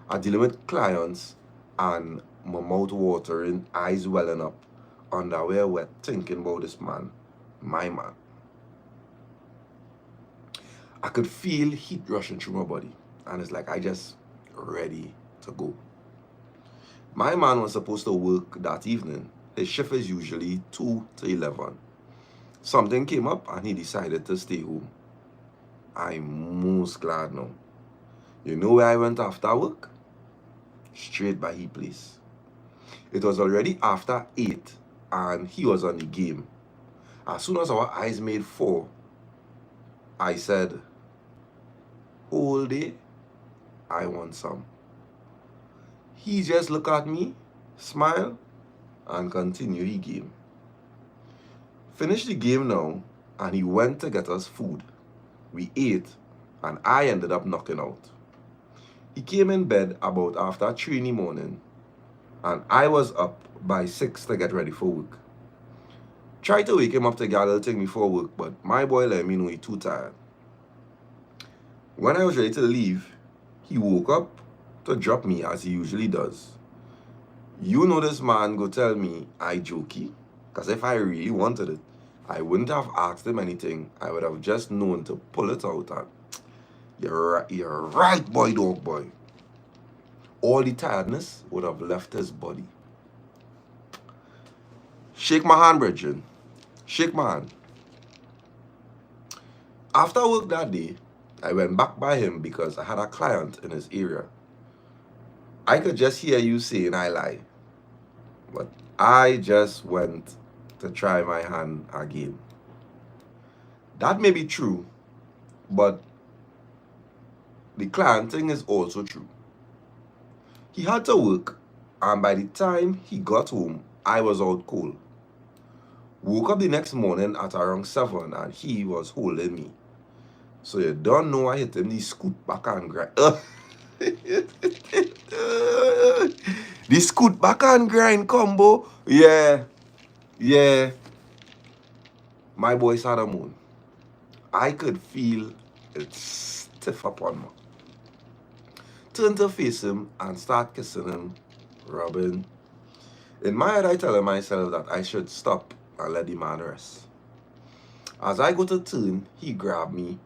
I dealing with clients and my mouth watering, eyes welling up, underwear wet, thinking about this man, my man. I could feel heat rushing through my body, and it's like I just ready to go. My man was supposed to work that evening. His shift is usually 2 to 11. Something came up and he decided to stay home. I'm most glad now. You know where I went after work? Straight by his place. It was already after 8 and he was on the game. As soon as our eyes made 4, I said, "Whole day, I want some." He just looked at me, smile, and continue his game. Finish the game now, and he went to get us food. We ate, and I ended up knocking out. He came in bed about after 3 in the morning, and I was up by 6 to get ready for work. Tried to wake him up to get a little thing before work, but my boy let me know he too tired. When I was ready to leave, he woke up to drop me as he usually does. You know this man go tell me I jokey, because if I really wanted it, I wouldn't have asked him anything. I would have just known to pull it out. And you're right, boy, dog boy. All the tiredness would have left his body. Shake my hand, brethren. Shake my hand. After work that day, I went back by him because I had a client in his area. I could just hear you saying I lie, but I just went to try my hand again. That may be true, but the client thing is also true. He had to work, and by the time he got home, I was out cold. Woke up the next morning at around 7 and he was holding me. So you don't know I hit him the scoot back and grind. The scoot back and grind combo. Yeah. My boy had a moon. I could feel it stiff upon me. Turned to face him and start kissing him, rubbing. In my head, I tell myself that I should stop and let the man rest. As I go to turn, he grabbed me,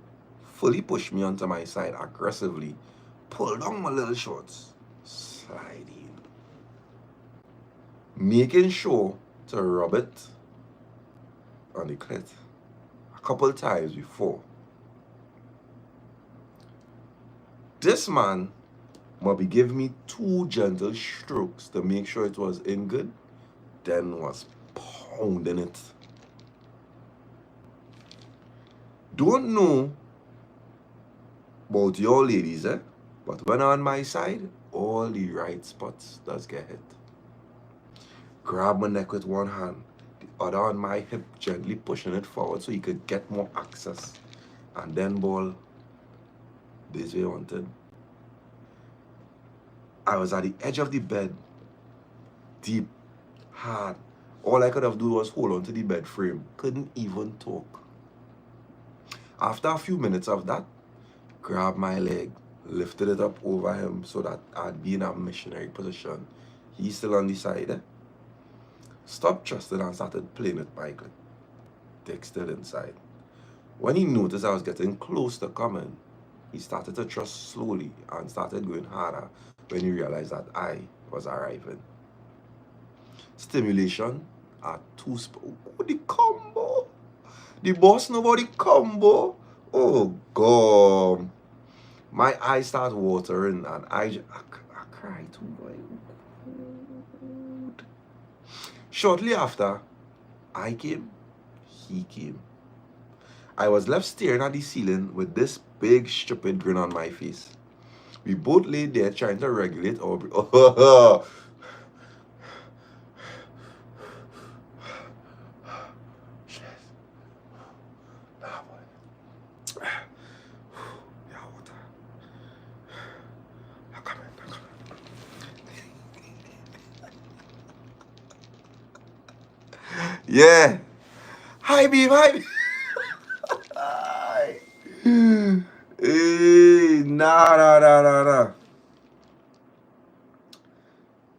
fully pushed me onto my side aggressively, pulled down my little shorts, sliding, making sure to rub it on the clit a couple times before. This man must be giving me 2 gentle strokes to make sure it was in good, then was pounding it. Don't know about your ladies, but when on my side, all the right spots does get hit. Grab my neck with one hand, the other on my hip, gently pushing it forward so he could get more access. And then ball, this way wanted. I was at the edge of the bed, deep, hard. All I could have done was hold on to the bed frame. Couldn't even talk. After a few minutes of that, grabbed my leg, lifted it up over him so that I'd be in a missionary position. He's still on the side. Stopped trusting and started playing with my clit. Dick still inside. When he noticed I was getting close to coming, he started to trust slowly and started going harder when he realized that I was arriving. Stimulation at 2 spots. Oh, the combo! The boss know about the combo. Oh, God. My eyes start watering and I cry too, boy. Shortly after, I came, he came. I was left staring at the ceiling with this big, stupid grin on my face. We both lay there trying to regulate our breath. Yeah. Hi, beam, hi, beam. Hey, nah.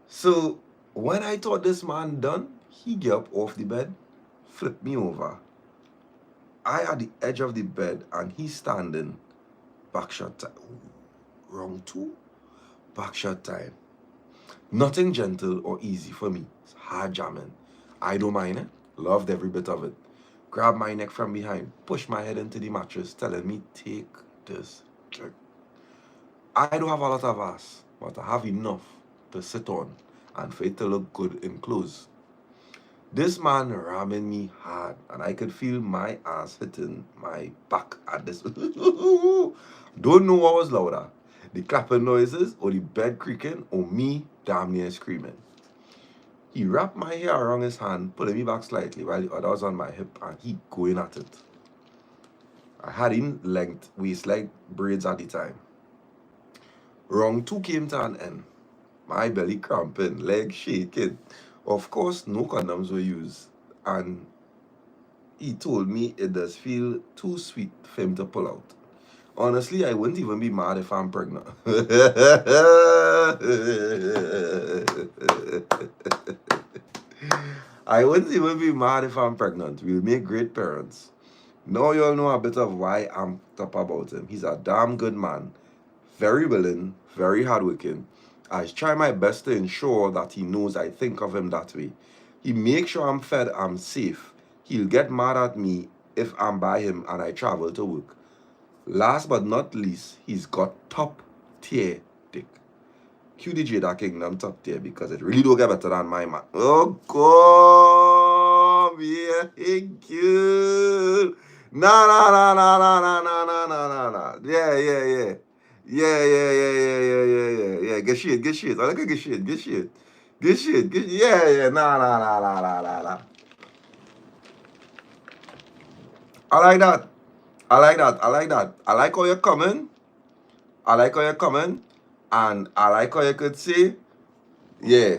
So, when I thought this man done, he get up off the bed, flipped me over. I at the edge of the bed and he standing. Backshot time. Wrong 2. Backshot time. Nothing gentle or easy for me. It's hard jamming. I don't mind it. Loved every bit of it. Grabbed my neck from behind, pushed my head into the mattress, telling me, take this jerk. I don't have a lot of ass, but I have enough to sit on and for it to look good in clothes. This man ramming me hard, and I could feel my ass hitting my back at this. Don't know what was louder, the clapping noises, or the bed creaking, or me damn near screaming. He wrapped my hair around his hand, pulling me back slightly while the other was on my hip, and he going at it. I had in length waist-length braids at the time. Round 2 came to an end. My belly cramping, leg shaking. Of course, no condoms were used. And he told me it does feel too sweet for him to pull out. Honestly, I wouldn't even be mad if I'm pregnant. I wouldn't even be mad if I'm pregnant. We'll make great parents. Now you all know a bit of why I'm top about him. He's a damn good man. Very willing, very hardworking. I try my best to ensure that he knows I think of him that way. He makes sure I'm fed, I'm safe. He'll get mad at me if I'm by him and I travel to work. Last but not least, he's got top tier dick. QDJ that kingdom top tier because it really don't get better than my man. Oh God, yeah, thank you. Nah. Yeah. Yeah. Get shit. I like get shit. Yeah. Nah. I like that. I like how you're coming. And I like how you could say, yeah.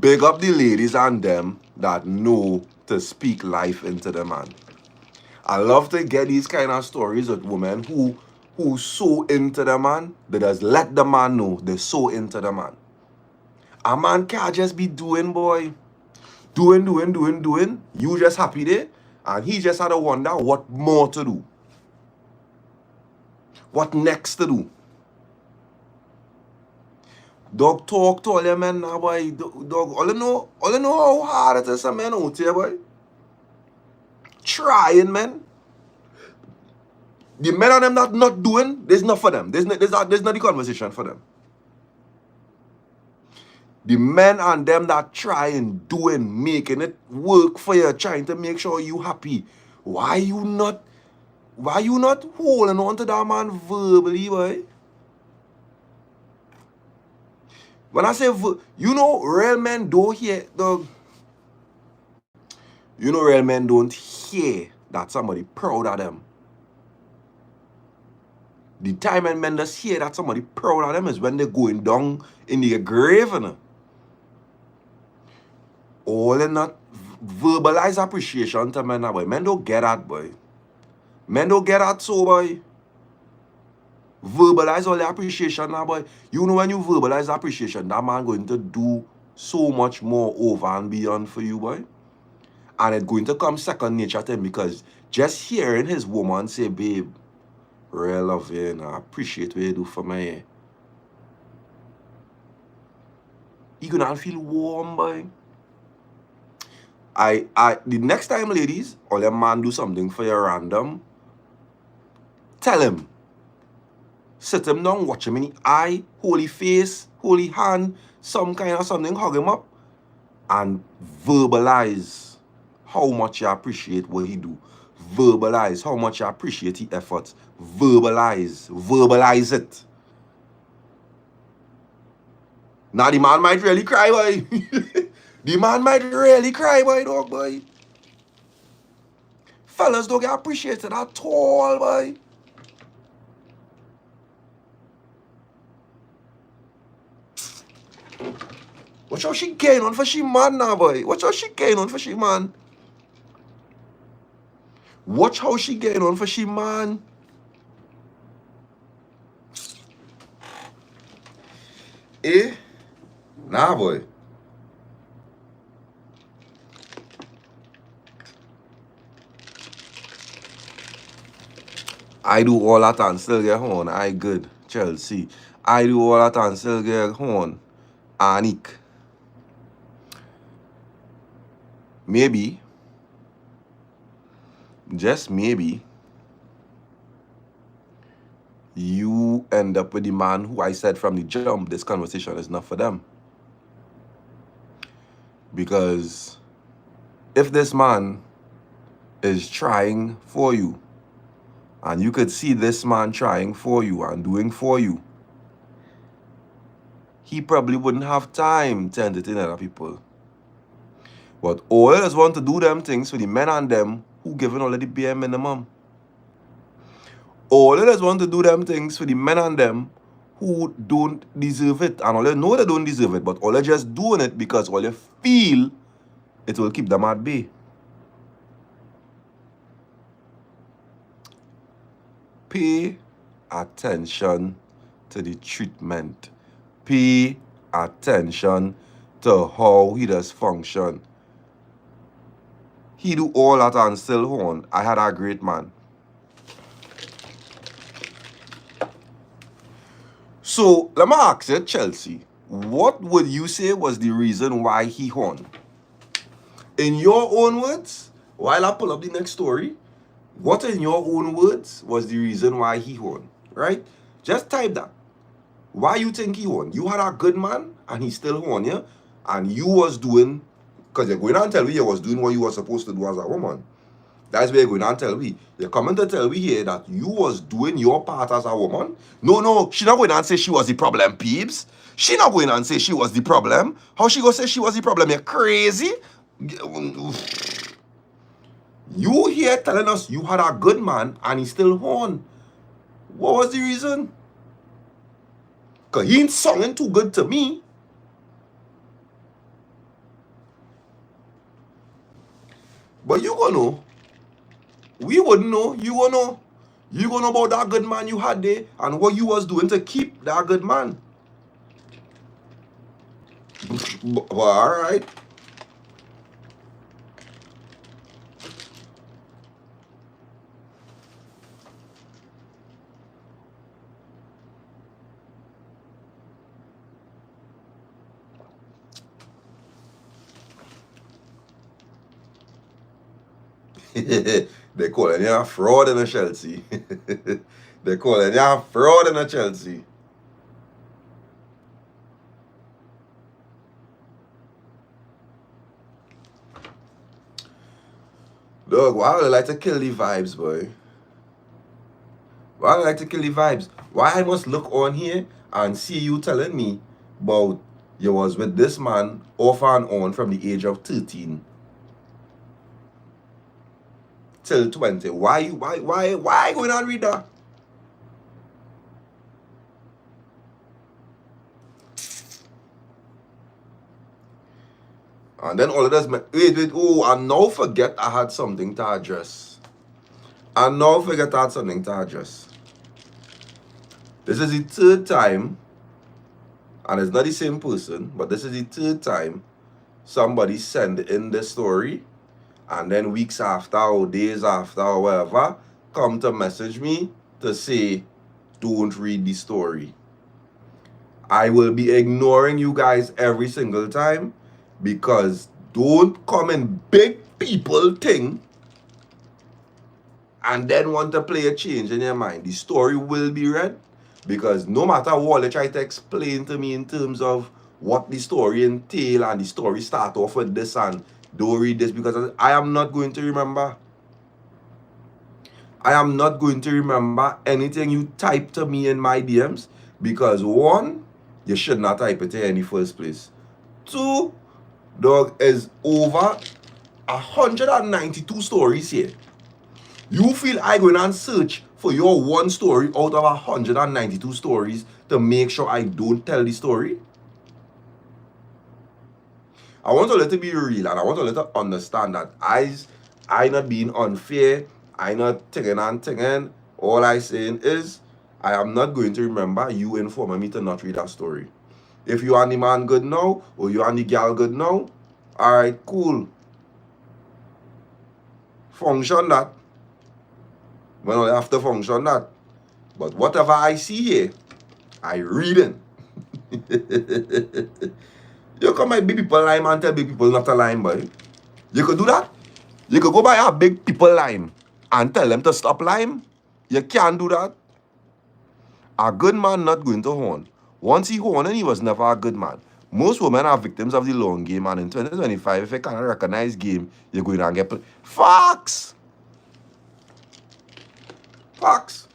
Big up the ladies and them that know to speak life into the man. I love to get these kind of stories with women who so into the man, they just let the man know they're so into the man. A man can't just be doing, boy. Doing. You just happy there. And he just had to wonder what more to do. What next to do. Dog, talk to all your men now, boy. Dog, all you know how hard it is a man out here, boy. Trying, man. The men and them that not doing, there's not for them. There's not the conversation for them. The men and them that trying, doing, making it work for you, trying to make sure you happy. Why you not holding on to that man verbally, boy? When I say, real men don't hear, dog. Real men don't hear that somebody proud of them. The time when men just hear that somebody proud of them is when they're going down in the grave, you know. All and not verbalize appreciation to men, boy. Men don't get that, boy. Men don't get that, so, boy. Verbalize all the appreciation now, boy. You know when you verbalize appreciation, that man going to do so much more over and beyond for you, boy. And it's going to come second nature to him because just hearing his woman say, babe, real love you, and I appreciate what you do for me. You gonna feel warm, boy. The next time, ladies, or your man do something for you random, tell him. Sit him down, watch him in the eye, holy face, holy hand, some kind of something, hug him up, and verbalize how much you appreciate what he do. Verbalize how much you appreciate his efforts. Verbalize it. Now the man might really cry, boy. The man might really cry, boy, dog, boy. Fellas don't get appreciated at all, boy. Watch how she gain on for she man now, boy. Watch how she gain on for she man. Watch how she getting on for she man. Eh? Nah, boy. I do all that and still get horn. I good. Chelsea. I do all that and still get horn. Anik. Maybe, just maybe, you end up with the man who I said from the jump, this conversation is not for them. Because if this man is trying for you, and you could see this man trying for you and doing for you, he probably wouldn't have time to entertain other people. But all just want to do them things for the men and them who giving already bare minimum. All just want to do them things for the men and them who don't deserve it. And all they know they don't deserve it, but all they just doing it because all they feel it will keep them at bay. Pay attention to the treatment. Pay attention to how he does function. He do all that and still horn. I had a great man. So, let me ask you, Chelsea, what would you say was the reason why he horned? In your own words, while I pull up the next story, what in your own words was the reason why he horned, right? Just type that. Why you think he horned? You had a good man and he still horned you, and you was doing, because you're going on and tell me you was doing what you were supposed to do as a woman. That's where you're going on and tell me. You're coming to tell me here that you was doing your part as a woman. No, she not going on and say she was the problem, peeps. She not going on and say she was the problem. How she gonna say she was the problem? You're crazy. You here telling us you had a good man and he still horned. What was the reason? Because he ain't singing too good to me. But you gonna know. We wouldn't know. You gonna know. You gonna know about that good man you had there and what you was doing to keep that good man. Well, all right. They calling you a fraud in a Chelsea. They calling you a fraud in a Chelsea. Dog, why would I like to kill the vibes, boy? Why would I like to kill the vibes? Why I must look on here and see you telling me about you was with this man off and on from the age of 13 till 20. Why going on read that? And then all of this, wait, oh, and now forget I had something to address. And now forget I had something to address. This is the third time, and it's not the same person, but this is the third time somebody send in the story, and then weeks after or days after or whatever, come to message me to say, don't read the story. I will be ignoring you guys every single time, because don't come in big people thing and then want to play a change in your mind. The story will be read, because no matter what they try to explain to me in terms of what the story entail, and the story start off with this and don't read this, because I am not going to remember. I am not going to remember anything you type to me in my DMs, because one, you should not type it here in the first place. Two, dog, is over 192 stories here. You feel I going and search for your one story out of 192 stories to make sure I don't tell the story? I want to let it be real, and I want to let it understand that I not being unfair, I not thinking and thinking. All I saying is, I am not going to remember you informing me to not read that story. If you and the man good now, or you and the girl good now, alright, cool. Function that. When I have to function that. But whatever I see here, I reading. You come my big people lime and tell big people not to lime, boy. You could do that. You could go buy a big people lime and tell them to stop lime. You can't do that. A good man not going to horn. Once he horned, he was never a good man. Most women are victims of the long game, and in 2025, if you cannot recognize game, you're going to get facts. Facts.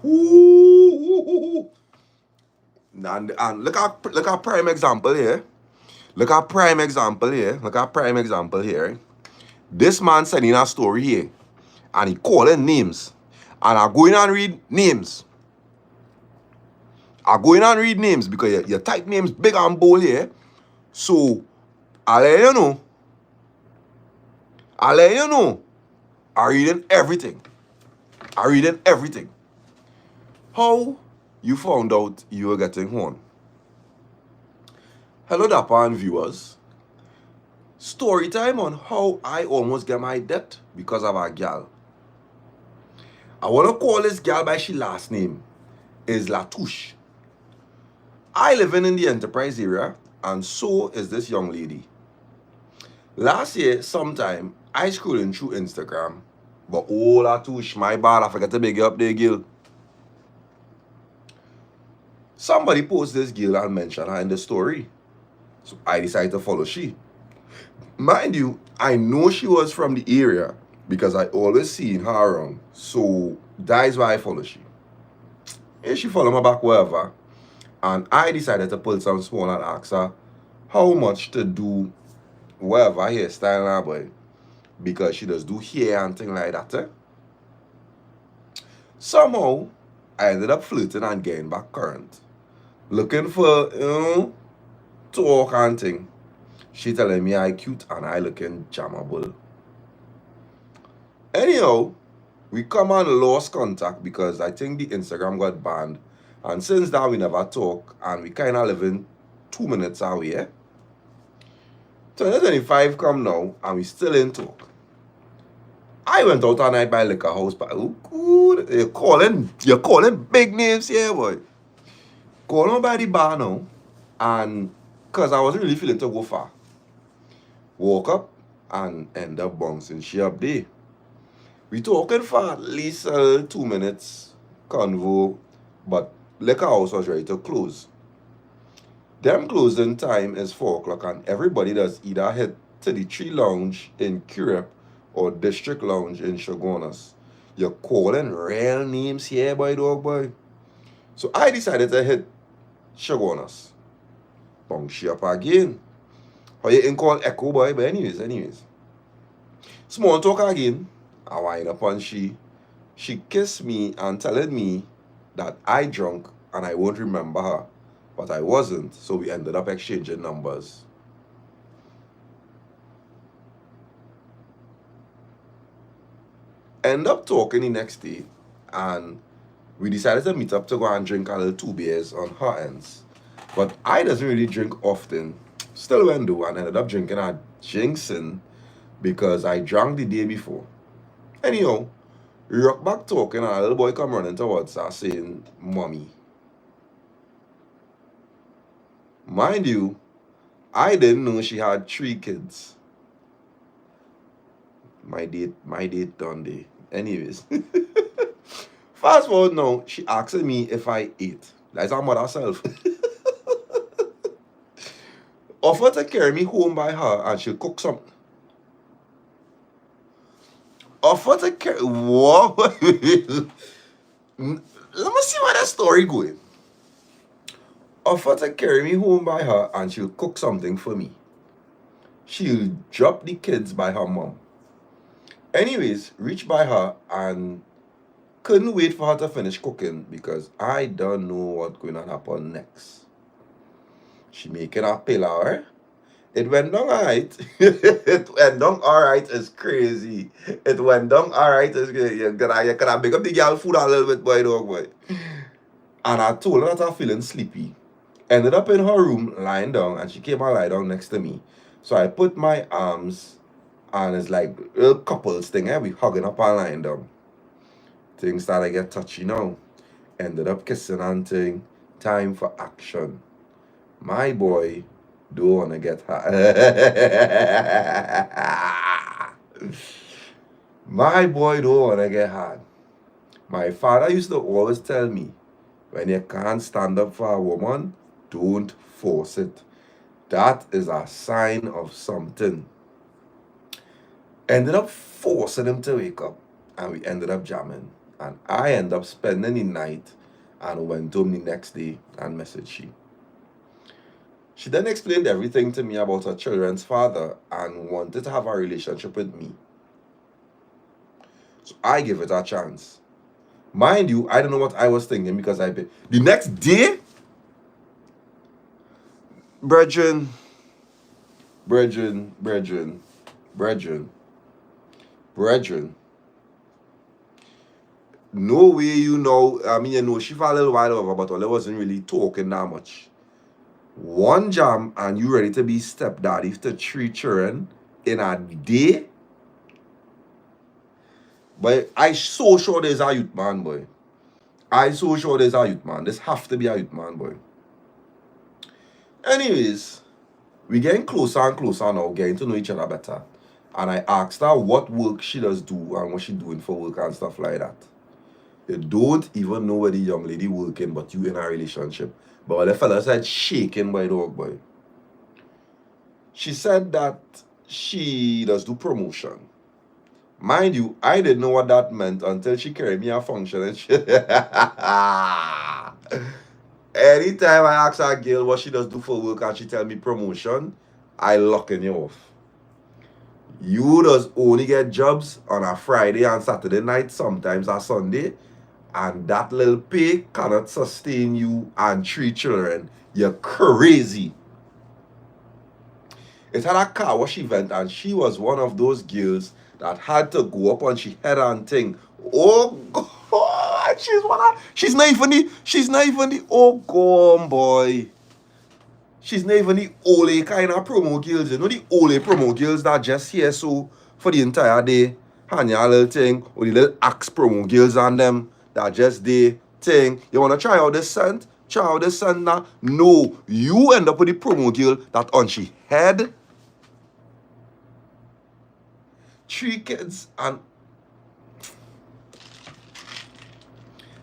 Ooh. And look at prime example here. Look at prime example here. This man sending a story here, and he calling names, and I go in and read names. Because you type names big and bold here. So I let you know. I reading everything. How you found out you were getting horn? Hello, DAPPA and viewers. Story time on how I almost get my debt because of a gal. I want to call this gal by she last name is Latouche. I live in the Enterprise area, and so is this young lady. Last year, sometime, I scrolling through Instagram, but oh Latouche, my bad, I forgot to big up there, girl. Somebody posted this girl and mentioned her in the story. So I decided to follow she. Mind you, I know she was from the area because I always seen her around. So that is why I follow she. And she follow me back wherever. And I decided to pull some small and ask her how much to do whatever hairstyle now, boy. Because she does do hair and things like that. Somehow, I ended up flirting and getting back current. Looking for, talk and thing. She telling me I cute and I looking jammable. Anyhow, we come and lost contact because I think the Instagram got banned. And since that, we never talk. And we kind of living 2 minutes away. 2025 come now and we still in talk. I went out all night by liquor house, but oh good. You're calling big names here, boy. Calling by the bar now. And because I wasn't really feeling to go far. Woke up and end up bouncing she up there. We talking for at least 2 minutes convo, but liquor house was ready to close. Them closing time is 4 o'clock and everybody does either head to the Tree Lounge in Curep or District Lounge in Shogunas. You're calling real names here, boy, dog, boy. So I decided to hit Shogunas. Bong she up again. How you can call echo, boy, but anyways. Small talk again. I wind up on she. She kissed me and telling me that I drunk and I won't remember her. But I wasn't, so we ended up exchanging numbers. End up talking the next day, and we decided to meet up to go and drink a little 2 beers on her ends. But I doesn't really drink often. Still went though, and ended up drinking a Jinxin because I drank the day before. Anyhow, we rock back talking, and a little boy come running towards us saying, "Mommy." Mind you, I didn't know she had 3 kids. My date done day. Anyways. Fast forward now, she asking me if I ate. That's her mother herself. Offer to carry me home by her and she'll cook some. Offer to carry. What? Let me see where that story going. Offer to carry me home by her and she'll cook something for me. She'll drop the kids by her mom. Anyways, reached by her and couldn't wait for her to finish cooking because I don't know what's going to happen next. She making a pillar. It went down alright. It went down alright is crazy. It went down alright is crazy. You gotta big up the girl food a little bit, boy, dog, boy. And I told her that I'm feeling sleepy. Ended up in her room lying down, and she came and lie down next to me. So I put my arms, and it's like a couples thing, we hugging up and lying down. Things started to get touchy now. Ended up kissing and thing. Time for action. My boy don't wanna get hard. My boy don't wanna get hard. My father used to always tell me, when you can't stand up for a woman, don't force it. That is a sign of something. Ended up forcing him to wake up, and we ended up jamming. And I ended up spending the night and went home the next day and messaged she. She then explained everything to me about her children's father and wanted to have a relationship with me. So I gave it a chance. Mind you, I don't know what I was thinking because the next day, brethren, no way you know, I mean, you know, she for a little while over, but I wasn't really talking that much. One jam and you ready to be stepdaddy to 3 children in a day? But I so sure there's a youth man, boy. I so sure there's a youth man. This have to be a youth man, boy. Anyways, we getting closer and closer now, getting to know each other better. And I asked her what work she does do and what she doing for work and stuff like that. You don't even know where the young lady working, but you in a relationship. But the fella said shaking by dog, boy. She said that she does do promotion. Mind you, I didn't know what that meant until she carried me a function and she... Anytime I ask a girl what she does do for work and she tell me promotion, I locking you off. You does only get jobs on a Friday and Saturday night, sometimes a Sunday, and that little pay cannot sustain you and 3 children. You're crazy. It had a car wash event, and she was one of those girls that had to go up on she head and thing. Oh God, she's not even the oh God, boy. She's not even the only kind of promo girls, you know, the only promo girls that just here so for the entire day. And your little thing, or the little axe promo girls and them that just the thing. You wanna try out this scent? Try out this scent now. No, you end up with the promo girl that on she head 3 kids, and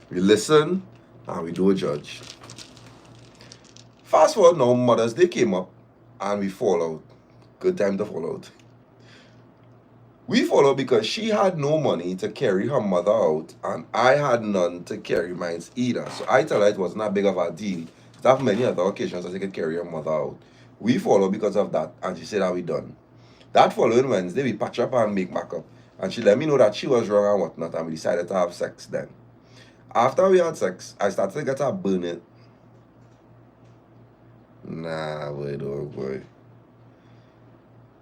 we listen and we don't judge. Fast forward now, Mother's Day came up and we fall out. Good time to fall out. We fall out because she had no money to carry her mother out and I had none to carry mine either. So I tell her it wasn't that big of a deal. She have many other occasions that she could carry her mother out. We fall out because of that, and she said that we done. That following Wednesday, we patch up and make back up. And she let me know that she was wrong and whatnot, and we decided to have sex then. After we had sex, I started to get her burning. Nah, boy, dog, boy.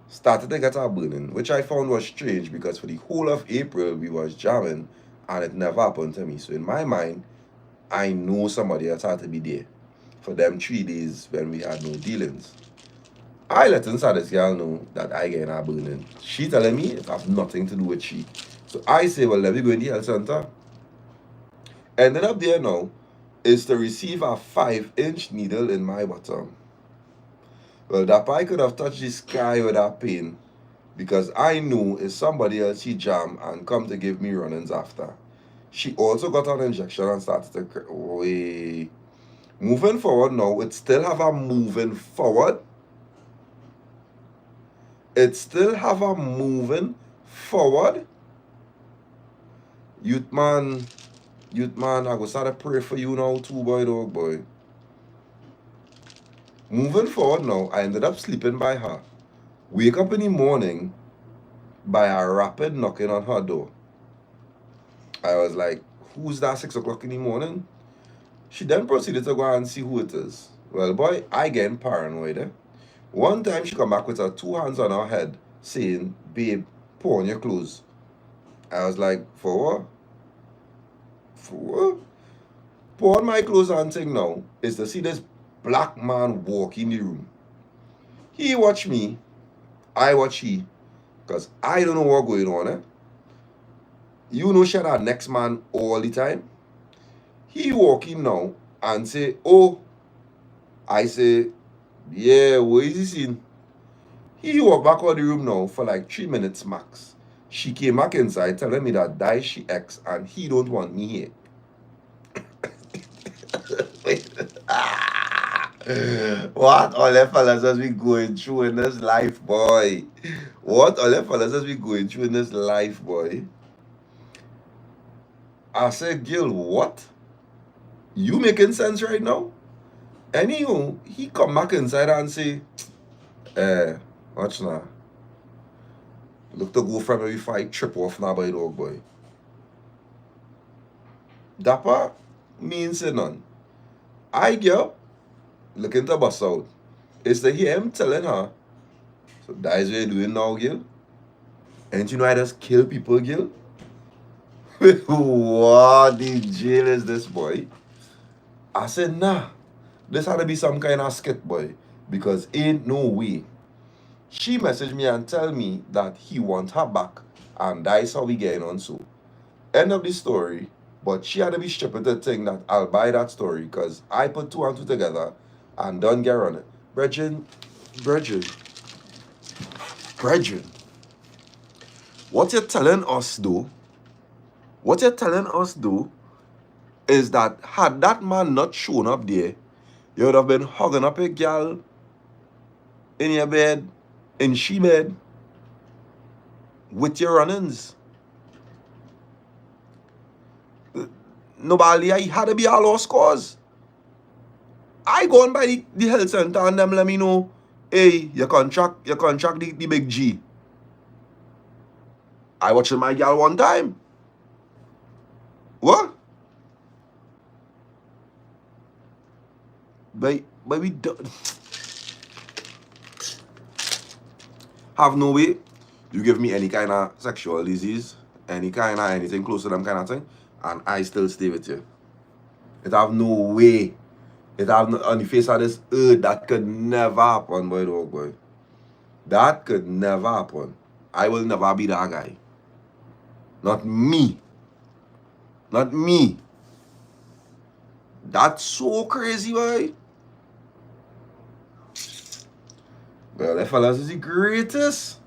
Started to get her burning, which I found was strange because for the whole of April, we was jamming, and it never happened to me. So in my mind, I know somebody else had to be there for them 3 days when we had no dealings. I let inside this girl know that I get her burning. She telling me it have nothing to do with she. So I say, well, let me go in the health center. Ended up there now is to receive a 5-inch needle in my bottom. Well, that I could have touched the sky with that pain because I knew it's somebody else she jam and come to give me run-ins after. She also got an injection and started to cry. Wait. Moving forward now, it still have a moving forward. It still have a moving forward. Youth man, I go start to pray for you now too, boy, dog, boy. Moving forward now, I ended up sleeping by her. Wake up in the morning by a rapid knocking on her door. I was like, who's that 6 o'clock in the morning? She then proceeded to go and see who it is. Well, boy, I getting paranoid, eh? One time she come back with her 2 hands on her head saying, babe, put on your clothes. I was like, for what? For what? put on my clothes and thing now is to see this black man walk in the room. He watch me, I watch he, because I don't know what going on. You know shut our next man all the time. He walk in now and say, oh, I say, yeah, what is this in? He walk back out the room now for like 3 minutes max. She came back inside telling me that die she ex and he don't want me here. What all the fellas as we going through in this life, boy? What all the fellas as we going through in this life, boy? I said, Gil, what? You making sense right now? Anyhow, he come back inside and say, watch now. Look to go from every fight, trip off now by dog boy. Dappa means none. I girl looking to bust out. It's to hear him telling her, so that is what you're doing now, Gil. And you know I just kill people, Gil? What the jail is this, boy? I said, nah. This had to be some kind of skit, boy. Because ain't no way. She messaged me and tell me that he wants her back. And that's how we getting on so. End of the story. But she had to be stupid to think that I'll buy that story. Because I put 2 and 2 together and done get on it. Brethren. What you're telling us, though, is that had that man not shown up there, you would have been hugging up a girl in your bed, in she bed, with your run-ins. Nobody, I had to be all lost cause. I go on by the health center and them let me know, hey, your contract the big G. I watched my girl one time. What? But we don't have no way. You give me any kind of sexual disease, any kind of anything close to them kind of thing, and I still stay with you. It have no way. It have no, on the face of this earth, that could never happen, boy, dog, boy. That could never happen. I will never be that guy. Not me. Not me. That's so crazy, boy. Well, that fellas is the greatest.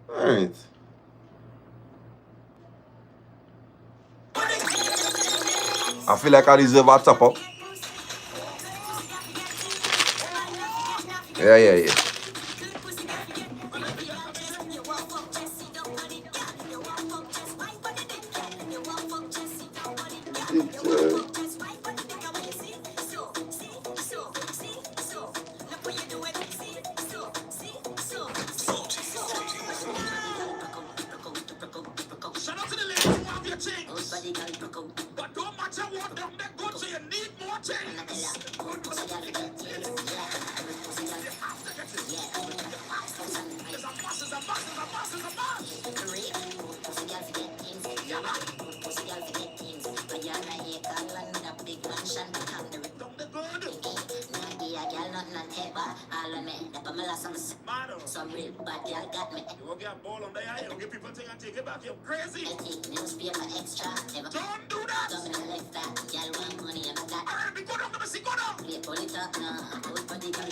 Alright. I feel like I deserve a top up. Yeah. But don't matter what them they good, so you need more things. Some real bad girl got me. You won't get a ball on the eye, you get people think and take it back, you're crazy. I take newspaper extra. Don't do that! Don't like that. Girl want money and I got. Alright, be good on, let me see, go down. Play bully talk now. Good body girl,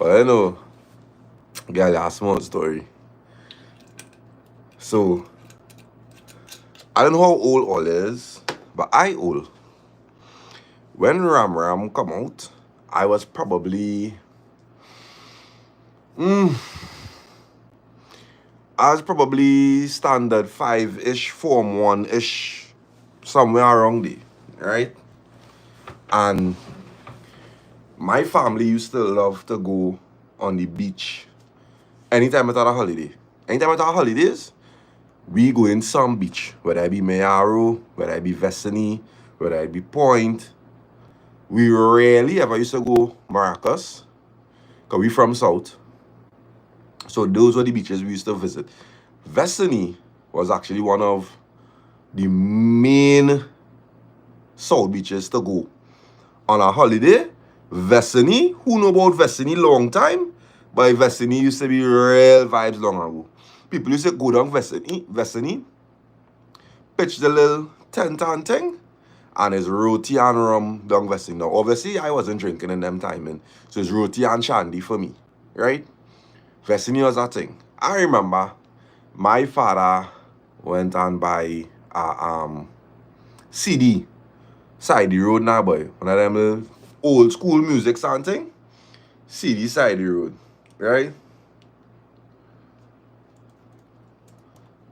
But I know, girl, a small story. So, I don't know how old all is, but I old. When Ram Ram come out, I was probably, standard 5-ish, Form 1-ish, somewhere around there, right? And my family used to love to go on the beach anytime I had a holiday. Anytime I had holidays, we go in some beach, whether it be Mayaro, whether it be Vestany, whether it be Point. We rarely ever used to go Maracas, because we from South. So those were the beaches we used to visit. Vestany was actually one of the main South beaches to go. On a holiday, Vestany, who know about Vestany long time, but Vestany used to be real vibes long ago. People used to go down Vestany, pitch the little tent and thing, and it's roti and rum down Vestany. Now, obviously, I wasn't drinking in them timing, so it's roti and shandy for me, right? Vestany was a thing. I remember my father went and buy a CD side the road now, boy. One of them little old school music something. CD side the road, right?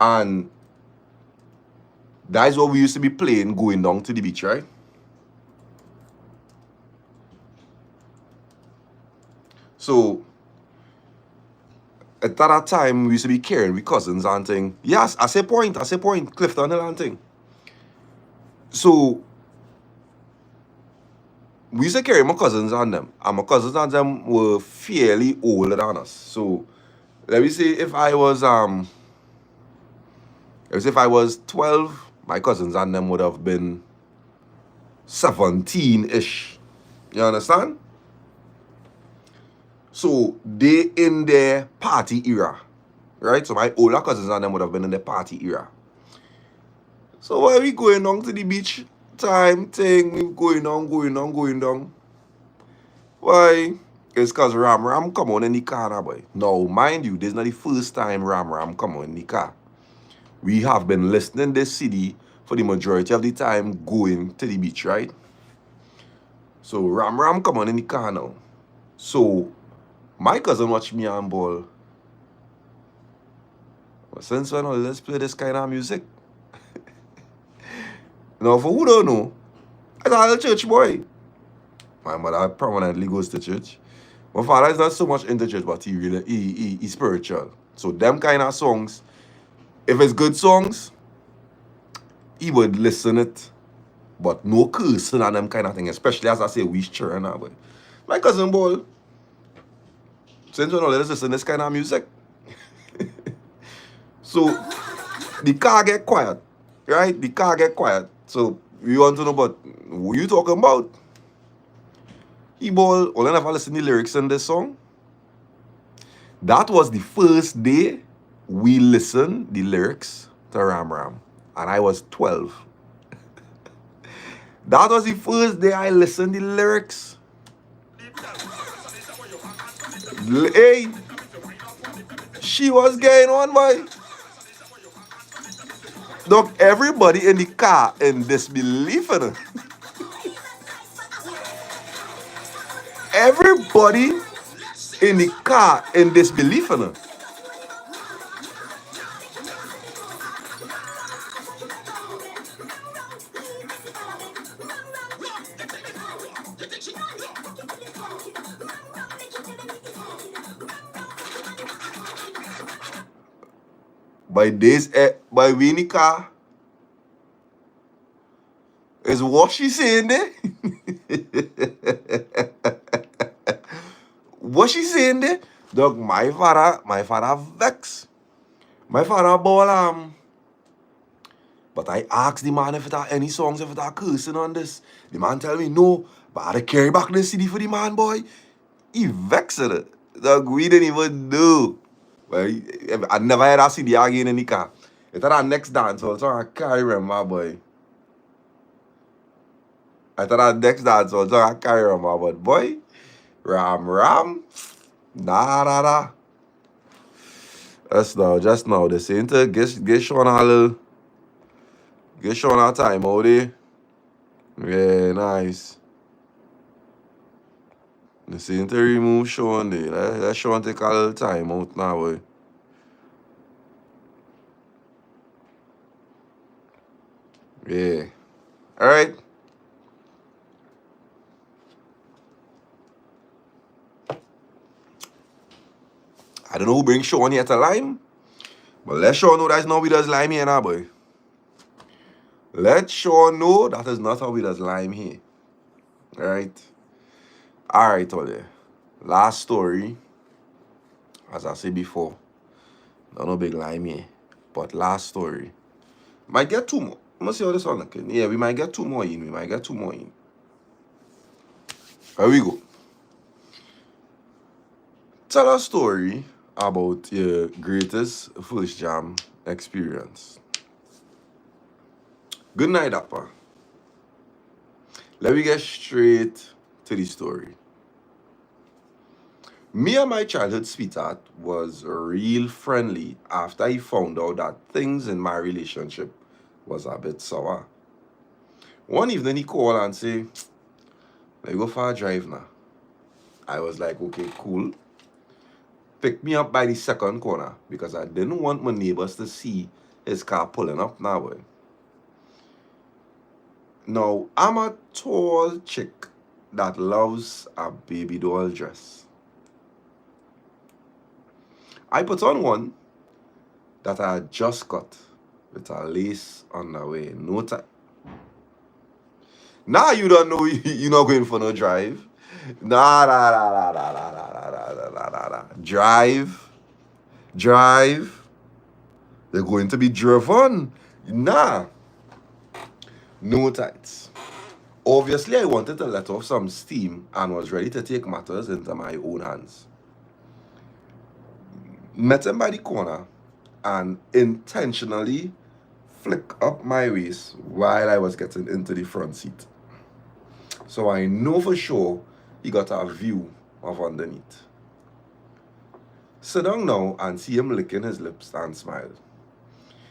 And that's what we used to be playing going down to the beach, right? So at that time, we used to be carrying with cousins and thing. Yes, I say point, Clifton Hill and thing. So we used to carry my cousins and them. And my cousins and them were fairly older than us. So let me say if I was 12, my cousins and them would have been 17-ish. You understand? So they in their party era. Right? So my older cousins and them would have been in the party era. So while we going down to the beach time thing, we going down. Why? It's because Ram Ram come on in the car now, boy. Now, mind you, this is not the first time Ram Ram come on in the car. We have been listening this CD for the majority of the time going to the beach, right? So Ram Ram come on in the car now. So my cousin watch me and ball. Well, since when let's play this kind of music? Now, for who don't know, I'm a little church boy. My mother permanently goes to church. My father is not so much into church, but he's spiritual. So them kind of songs, if it's good songs, he would listen it. But no cursing and them kind of thing, especially as I say, we children now, boy. My cousin ball, since when let's listen to this kind of music. So the car get quiet, right? The car get quiet. So we want to know about what you talking about. He ball, all I never listen to the lyrics in this song. That was the first day we listened the lyrics to Ram Ram. And I was 12. That was the first day I listened the lyrics. Hey, she was getting on, boy. Look, everybody in the car in disbelief. Everybody in the car in disbelief. By we in the car, is what she saying there? What she saying there? Dog, my father vex. My father ball but I asked the man if it had any songs, if it had cursing on this. The man tell me no, but I had to carry back the CD for the man, boy. He vexed it. Dog, we didn't even do. Well, I never had a CD again in the car. It had our next dance, so I can't remember, boy. I thought our next dance, so I can't remember, but boy, Ram Ram. Nah. Just now. The center, get Sean a little, get Sean a time out there. Yeah, nice. The center remove Sean there. Let Sean take a little time out now, boy. Yeah. Alright. I don't know who brings Sean here to Lime, but let Sean know that's not how we does Lime here now, boy. Let Sean know that is not how we does Lime here. Alright. Alright, Ole. Last story. As I said before. No big Lime here. But last story. Might get two more. Let's see how this one looking. Yeah, we might get two more in. Here we go. Tell a story about your greatest first jam experience. Good night, Dappa. Let me get straight to the story. Me and my childhood sweetheart was real friendly after I found out that things in my relationship was a bit sour. One evening he called and say, "Let's go for a drive now." I was like, okay, cool. Picked me up by the second corner because I didn't want my neighbors to see his car pulling up now. Boy. Now, I'm a tall chick that loves a baby doll dress. I put on one that I had just got with a lace on the way. No time. Now you don't know you're not going for no drive. Nah. Drive. They're going to be driven. Nah. No tights. Obviously, I wanted to let off some steam and was ready to take matters into my own hands. Met him by the corner and intentionally flick up my waist while I was getting into the front seat. So I know for sure he got a view of underneath. Sit down now and see him licking his lips and smile.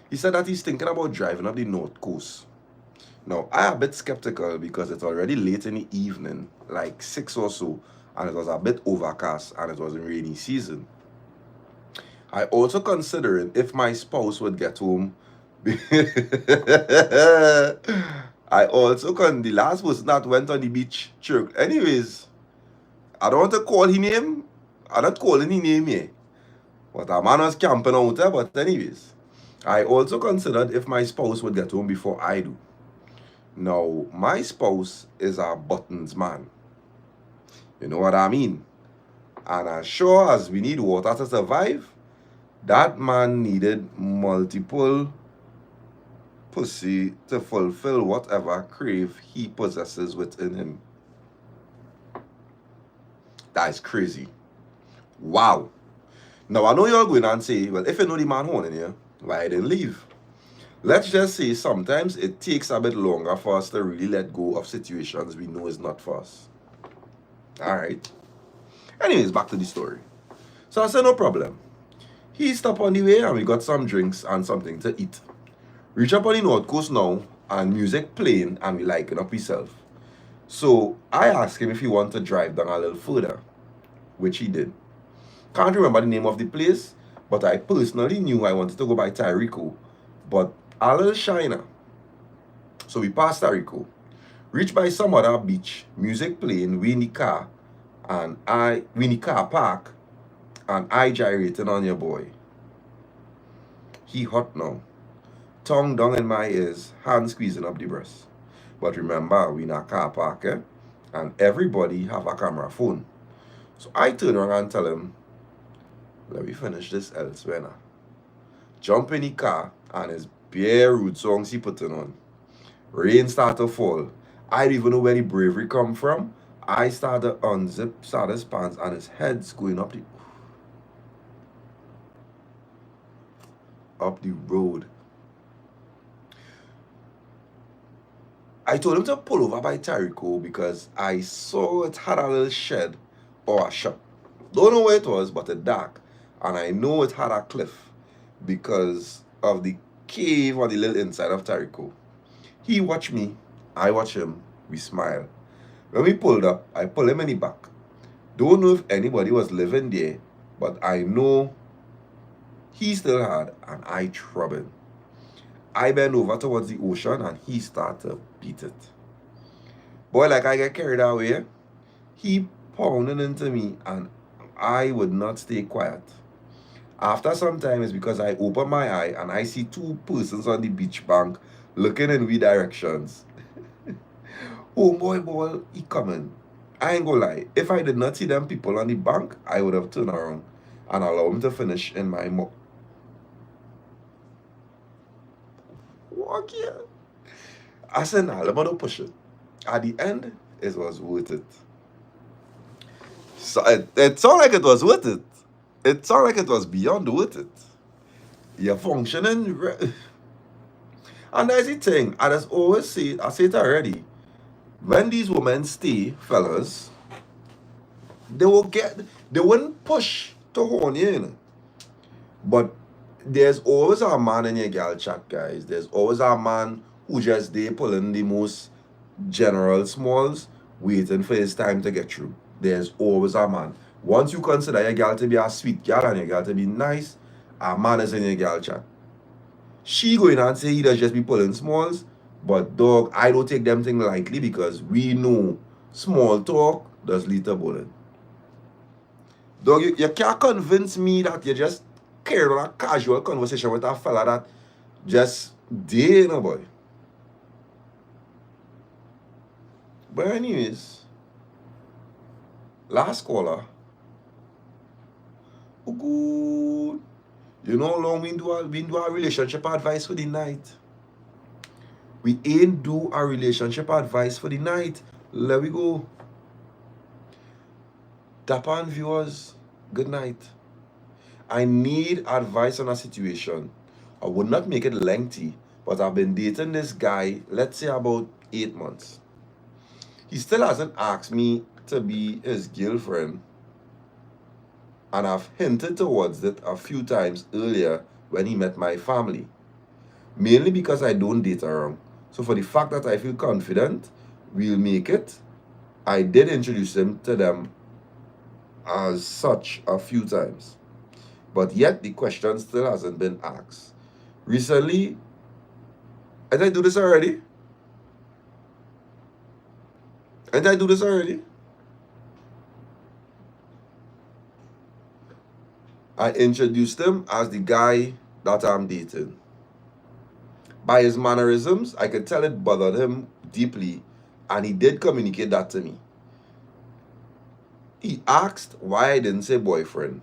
He said that he's thinking about driving up the North Coast. Now, I am a bit skeptical because it's already late in the evening, like 6 or so, and it was a bit overcast and it was in rainy season. I also considering if my spouse would get home. The last person that went on the beach chirped. Anyways, I don't want to call his name. I'm not calling his name here. But a man was camping out there. But anyways, I also considered if my spouse would get home before I do. Now, my spouse is a buttons man. You know what I mean? And as sure as we need water to survive, that man needed multiple pussy to fulfill whatever crave he possesses within him. That is crazy. Wow. Now, I know you're going and say, well, if you know the man holding here, why didn't leave? Let's just say sometimes it takes a bit longer for us to really let go of situations we know is not for us. Alright. Anyways, back to the story. So I said, no problem. He stopped on the way and we got some drinks and something to eat. Reach up on the North Coast now and music playing and we liking up himself. So I asked him if he wanted to drive down a little further, which he did. Can't remember the name of the place, but I personally knew I wanted to go by Tyrico, but a little shiner. So we passed Tyrico, reached by some other beach, music playing, we in the car park, and I gyrating on your boy. He hot now. Tongue down in my ears, hand squeezing up the breast. But remember, we in a car park, eh? And everybody have a camera phone. So I turn around and tell him, let me finish this elsewhere now. Jump in the car and his bare rude songs he putting on. Rain start to fall. I don't even know where the bravery come from. I start to unzip his pants and his head's going up the road. I told him to pull over by Tyrico because I saw it had a little shed or a shop. Don't know where it was, but it dark. And I know it had a cliff because of the cave or the little inside of Tarico. He watched me, I watch him, we smile. When we pulled up, I pull him in the back. Don't know if anybody was living there, but I know he still had an eye trouble. I bend over towards the ocean and he start to beat it. Boy, like I get carried away, he pounding into me and I would not stay quiet. After some time, it's because I open my eye and I see two persons on the beach bank looking in we directions. Oh boy, he coming. I ain't gonna lie. If I did not see them people on the bank, I would have turned around and allowed him to finish in my mouth. Walk here. I said, nah, let me not push it. At the end, it was worth it. So it sounded like it was worth it. It sounded like it was beyond worth it. You're functioning. And that's the thing. I just always say it, I say it already. When these women stay, fellas, they wouldn't push to horn you, you know. But there's always a man in your girl chat, guys. There's always a man who just they pulling the most general smalls, waiting for his time to get through. There's always a man. Once you consider your girl to be a sweet girl and your girl to be nice, a man is in your girl chat. She going and say he does just be pulling smalls, but dog, I don't take them things lightly because we know small talk does lead to bullet. Dog, you can't convince me that you just carry on a casual conversation with a fella that just day, you know, boy. But anyways, last caller. Oh, good. You know how long we do a relationship advice for the night? We ain't do a relationship advice for the night. Let we go. DAPPA viewers, good night. I need advice on a situation. I would not make it lengthy, but I've been dating this guy, let's say about 8 months. He still hasn't asked me to be his girlfriend. And I've hinted towards it a few times earlier when he met my family. Mainly because I don't date around. So for the fact that I feel confident we'll make it, I did introduce him to them as such a few times. But yet the question still hasn't been asked. Recently, did I do this already? Did I do this already? I introduced him as the guy that I'm dating. By his mannerisms, I could tell it bothered him deeply, and he did communicate that to me. He asked why I didn't say boyfriend.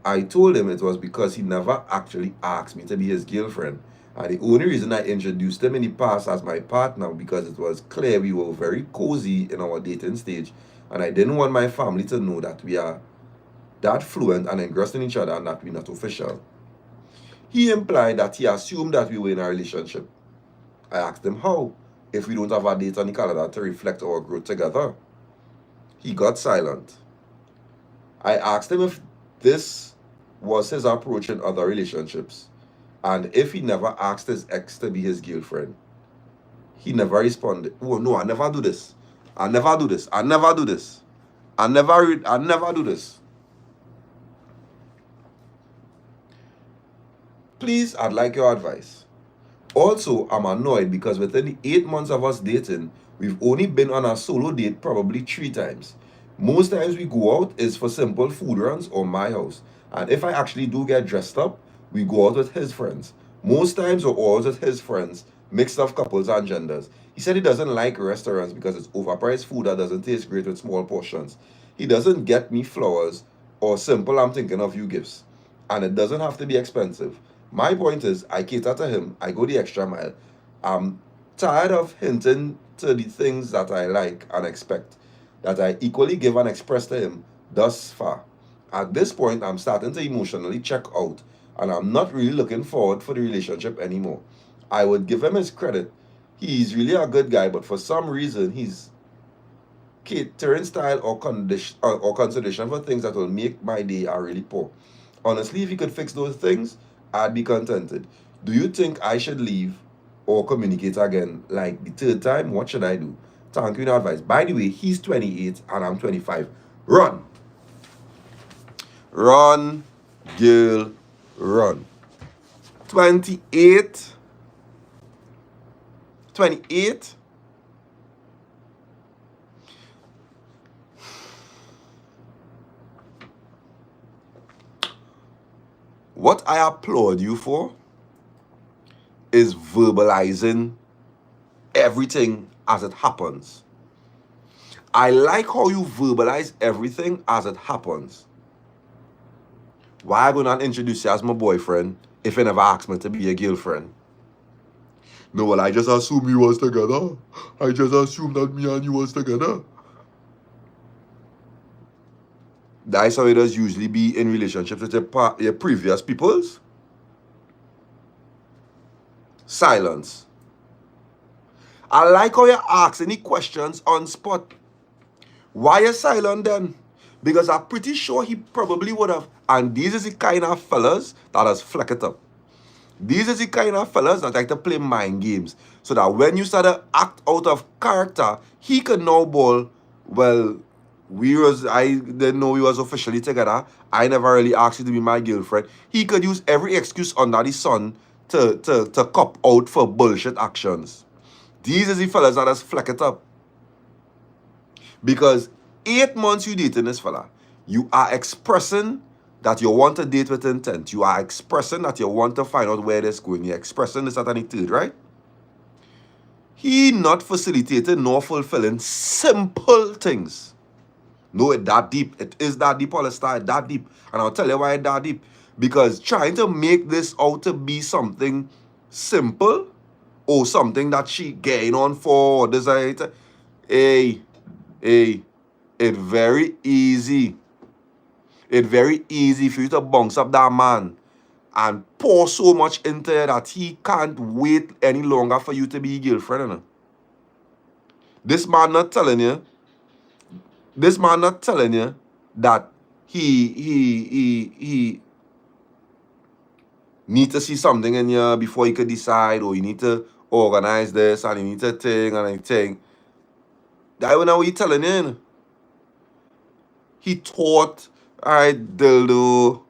I told him it was because he never actually asked me to be his girlfriend. And the only reason I introduced him in the past as my partner because it was clear we were very cozy in our dating stage. And I didn't want my family to know that we are that fluent and engrossed in each other and that we're not official. He implied that he assumed that we were in a relationship. I asked him how, if we don't have a date on the calendar to reflect our growth together. He got silent. I asked him if this was his approach in other relationships, and if he never asked his ex to be his girlfriend. He never responded. Oh no, I never do this. I never do this. I never do this. I never do this. Please, I'd like your advice. Also, I'm annoyed because within the 8 months of us dating, we've only been on a solo date probably 3 times. Most times we go out is for simple food runs or my house. And if I actually do get dressed up, we go out with his friends. Most times we're always with his friends, mixed of couples and genders. He said he doesn't like restaurants because it's overpriced food that doesn't taste great with small portions. He doesn't get me flowers or simple I'm thinking of you gifts. And it doesn't have to be expensive. My point is, I cater to him. I go the extra mile. I'm tired of hinting to the things that I like and expect, that I equally give and express to him thus far. At this point, I'm starting to emotionally check out, and I'm not really looking forward for the relationship anymore. I would give him his credit. He's really a good guy, but for some reason, he's catering style or condition or consideration for things that will make my day are really poor. Honestly, if you could fix those things, I'd be contented. Do you think I should leave or communicate again? Like the third time, what should I do? Thank you for advice. By the way, he's 28 and I'm 25. Run. Run, girl, run. 28. 28. What I applaud you for is verbalizing everything as it happens. I like how you verbalize everything as it happens. Why I gonna introduce you as my boyfriend if you never asked me to be your girlfriend? No, well, I just assumed we was together. I just assumed that me and you was together. That's how it does usually be in relationships with your previous peoples. Silence. I like how you ask any questions on spot. Why you silent then? Because I'm pretty sure he probably would have. And these is the kind of fellas that has fleck it up. These is the kind of fellas that like to play mind games. So that when you start to act out of character, he could now ball, well, I didn't know we was officially together. I never really asked you to be my girlfriend. He could use every excuse under the sun to cop out for bullshit actions. These is the fellas that has fleck it up. Because 8 months you dating this fella, you are expressing that you want to date with intent. You are expressing that you want to find out where this going. You're expressing this at any third, right? He not facilitating nor fulfilling simple things. No, it's that deep. It is that deep, Hollister. It's that deep. And I'll tell you why it's that deep. Because trying to make this out to be something simple or something that she getting on for, desire, it's very easy. It's very easy for you to bounce up that man and pour so much into it that he can't wait any longer for you to be your girlfriend. You know? This man not telling you that he need to see something in you before he could decide, or you need to organize this and you need to think and everything. That when what he telling you, you know? He thought, all right, dildo.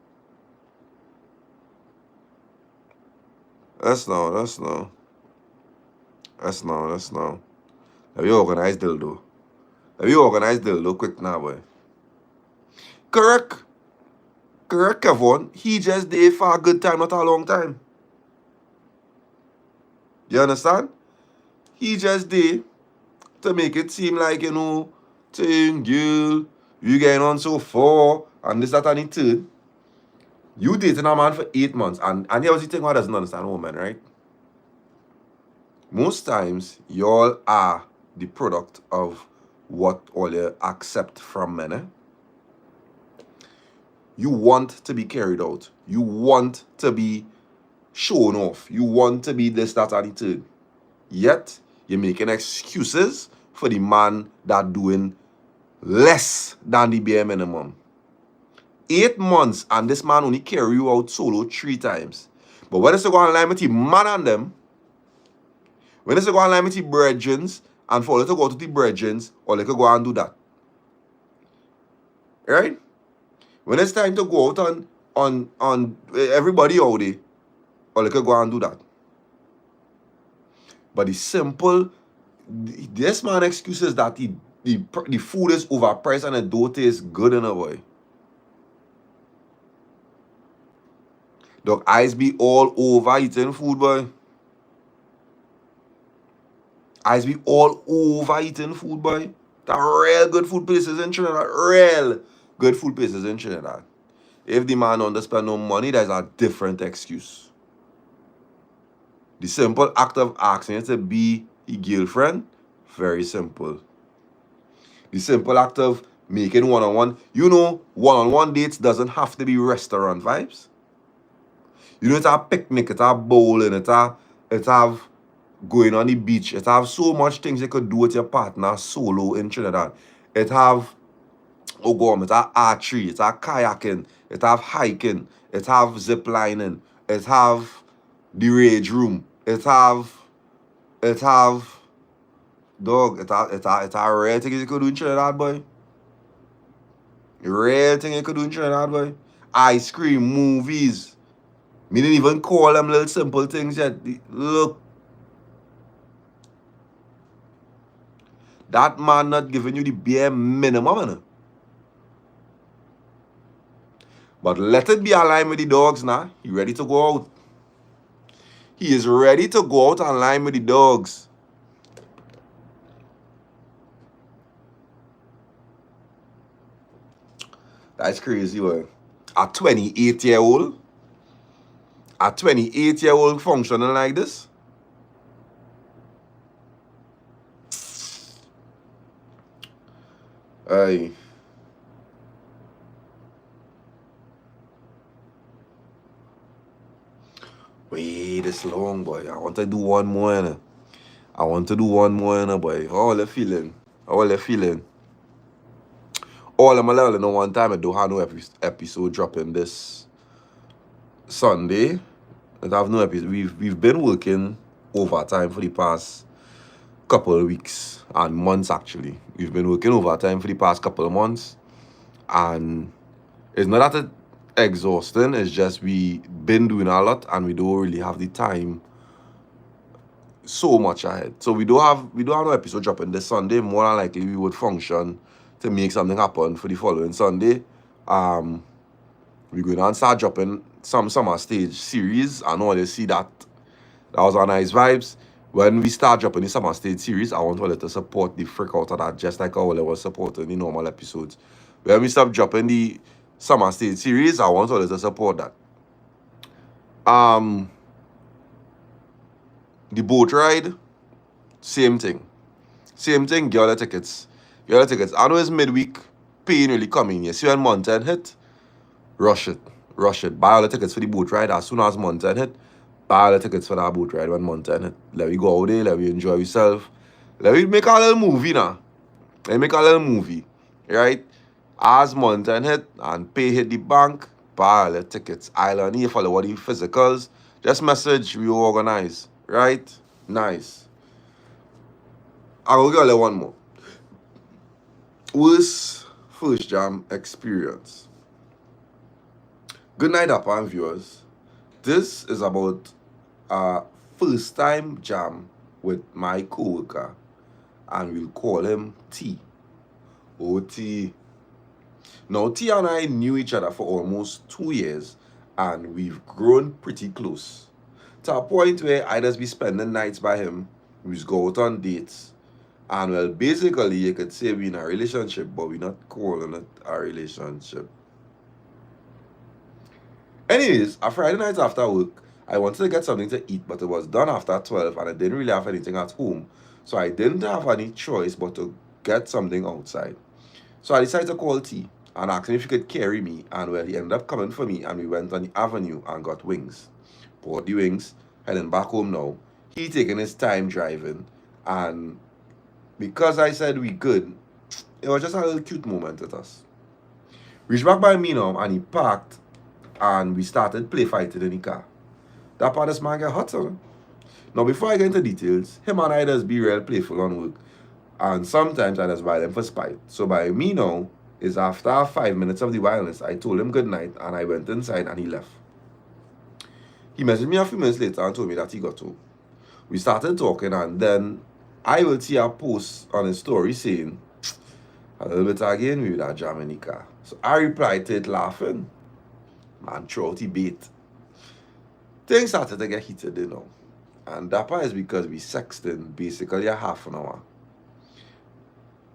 That's no. Have you organized dildo? Quick now, boy. Correct, Kevon. He just did for a good time, not a long time. You understand? He just did to make it seem like, you know, thing, girl, you getting on so far, and this, that, and the third. You dating a man for 8 months, and here's the thing who doesn't understand women, right? Most times, y'all are the product of what all you accept from men. Eh? You want to be carried out. You want to be shown off. You want to be this, that, and the third. Yet, you're making excuses for the man that doing less than the bare minimum. 8 months, and this man only carry you out solo 3 times. But when it's go online with the man and them, when it's go online with the brethrens, and for you to go to the brethrens, or they could go and do that. Right? When it's time to go out on everybody out there, or they could go and do that. But this man excuses that the food is overpriced and the dough tastes good in a way. Dog, eyes be all over eating food, boy. Eyes be all over eating food, boy. The real good food places in Trinidad. Real good food places in Trinidad. If the man don't spend no money, there's a different excuse. The simple act of asking you to be a girlfriend, very simple. The simple act of making one-on-one. You know, one-on-one dates doesn't have to be restaurant vibes. You know, it's a picnic, it's a bowling, it's have going on the beach. It have so much things you could do with your partner solo in Trinidad. It have, oh God, it have archery, it have kayaking, it have hiking, it have zip lining, it have the rage room, it have, dog, it have rare things you could do in Trinidad, boy. Rare thing you could do in Trinidad, boy. Ice cream, movies. Me didn't even call them little simple things yet. Look, that man not giving you the bare minimum, man. But let it be aligned with the dogs now. He ready to go out. He is ready to go out and line with the dogs. That's crazy, boy. A 28-year-old? A 28-year-old functioning like this? Aye. Wait, this long, boy. I want to do one more, you know. I want to do one more, you know, boy. How are you feeling? How are you feeling? All I'm allowed to know one time I do have no episode dropping this Sunday. I have no episode. We've been working overtime for the past couple of weeks and months actually. We've been working overtime for the past couple of months. And it's not that it's exhausting, it's just we been doing a lot and we don't really have the time so much ahead. So we don't have no episode dropping this Sunday. More than likely we would function to make something happen for the following Sunday. We're going to start dropping some summer stage series. I know you see that. That was our nice vibes. When we start dropping the summer stage series, I want all to support the freak out of that, just like how I was supporting the normal episodes. When we stop dropping the summer stage series, I want all to support that. The boat ride, same thing. Same thing, get all the tickets. Get all the tickets. I know it's midweek, pain really coming. You see when Mountain hit, rush it. Rush it. Buy all the tickets for the boat ride as soon as Mountain hit. Buy all the tickets for that boat ride when Mountain hit. Let me go out there, let me enjoy yourself. Let me make a little movie now. Let me make a little movie. Right? As Mountain hit and pay hit the bank, buy all the tickets. Island here for the physicals. Just message, we organize. Right? Nice. I will get one more. Worst first jam experience. Good night, Dappa viewers. This is about a first time jam with my co-worker, and we'll call him T. Oh, T. Now, T and I knew each other for almost 2 years, and we've grown pretty close. To a point where I just be spending nights by him, we just go out on dates. And well, basically, you could say we're in a relationship, but we're not calling it a relationship. Anyways, a Friday night after work, I wanted to get something to eat, but it was done after 12 and I didn't really have anything at home. So I didn't have any choice but to get something outside. So I decided to call T and ask him if he could carry me. And well, he ended up coming for me and we went on the avenue and got wings. Bought the wings, heading back home now. He taking his time driving. And because I said we good, it was just a little cute moment with us. Reached back by me now and he parked and we started play fighting in the car. That part of this man get hot, son. Now, before I get into details, him and I just be real playful on work. And sometimes I just buy them for spite. So by me now, is after 5 minutes of the violence, I told him good night and I went inside and he left. He messaged me a few minutes later and told me that he got home. We started talking and then I will see a post on his story saying, a little bit again, we would have jam in the car. So I replied to it laughing. Man, throw out the bait. Things started to get heated, you know. And that part is because we sexting basically a half an hour.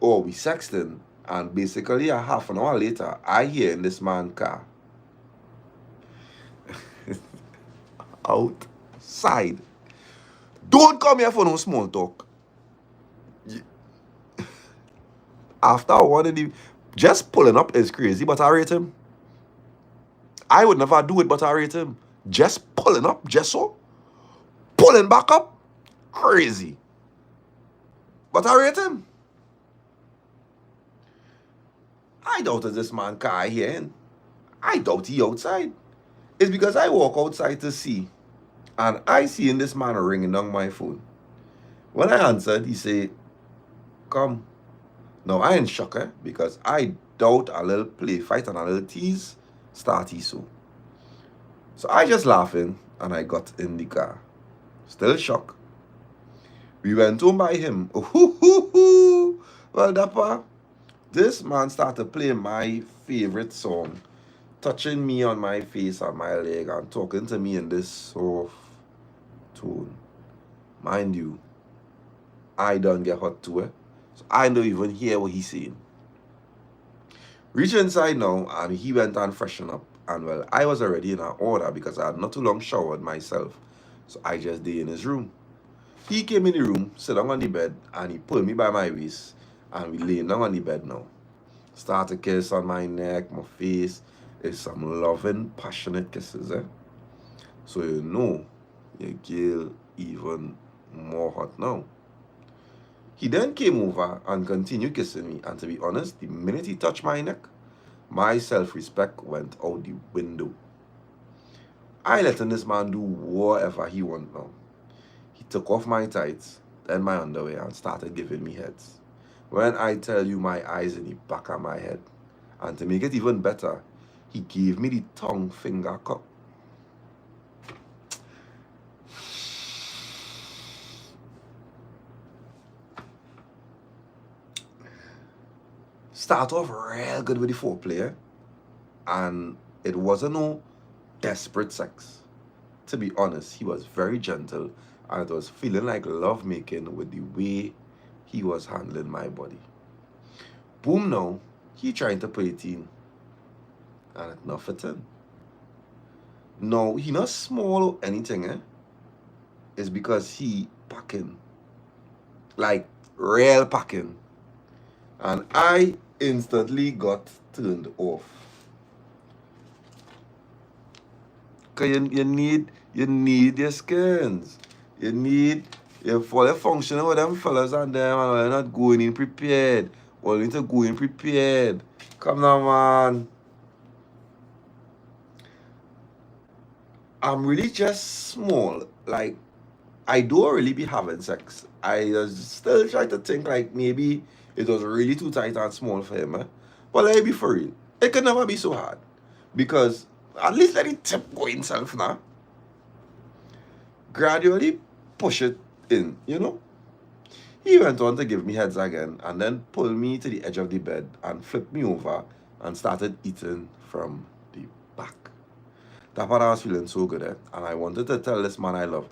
Or we sexting and basically a half an hour later, I hear in this man's car. Outside. Don't come here for no small talk. After one of the... Just pulling up is crazy, but I rate him. I would never do it, but I rate him. Just pulling up, just so. Pulling back up, crazy. But I rate him. I doubted this man car here. And I doubt he outside. It's because I walk outside to see. And I seen this man ringing on my phone. When I answered, he said, come. Now I ain't shocked because I doubt a little play fight and a little tease starty so. So I just laughing and I got in the car. Still shocked. We went home by him. Well, Dappa, this man started playing my favorite song, touching me on my face and my leg and talking to me in this soft tone. Mind you, I don't get hot to it. So I don't even hear what he's saying. Reach inside now and he went and freshen up. And well, I was already in an order because I had not too long showered myself. So I just did in his room. He came in the room, sat down on the bed, and he pulled me by my waist. And we laying down on the bed now. Start to kiss on my neck, my face. It's some loving, passionate kisses, So you know your girl even more hot now. He then came over and continued kissing me. And to be honest, the minute he touched my neck, my self-respect went out the window. I letting this man do whatever he want now. He took off my tights, then my underwear, and started giving me heads. When I tell you my eyes in the back of my head. And to make it even better, he gave me the tongue finger cup. Start off real good with the foreplay, and it wasn't no desperate sex. To be honest, he was very gentle, and it was feeling like love making with the way he was handling my body. Boom now, he trying to put it in, and it not fit in. No, he not small or anything, It's because he packing. Like real packing. And I instantly got turned off. Cause you need your skins. You for the functioning with them fellas and them and you're not going in prepared. Or you need to go in prepared. Come now, man. I'm really just small. Like, I don't really be having sex. I still try to think like maybe it was really too tight and small for him. But let me be for real. It could never be so hard. Because at least let it tip go himself now. Gradually push it in, He went on to give me heads again and then pulled me to the edge of the bed and flipped me over and started eating from the back. That part I was feeling so good and I wanted to tell this man I love.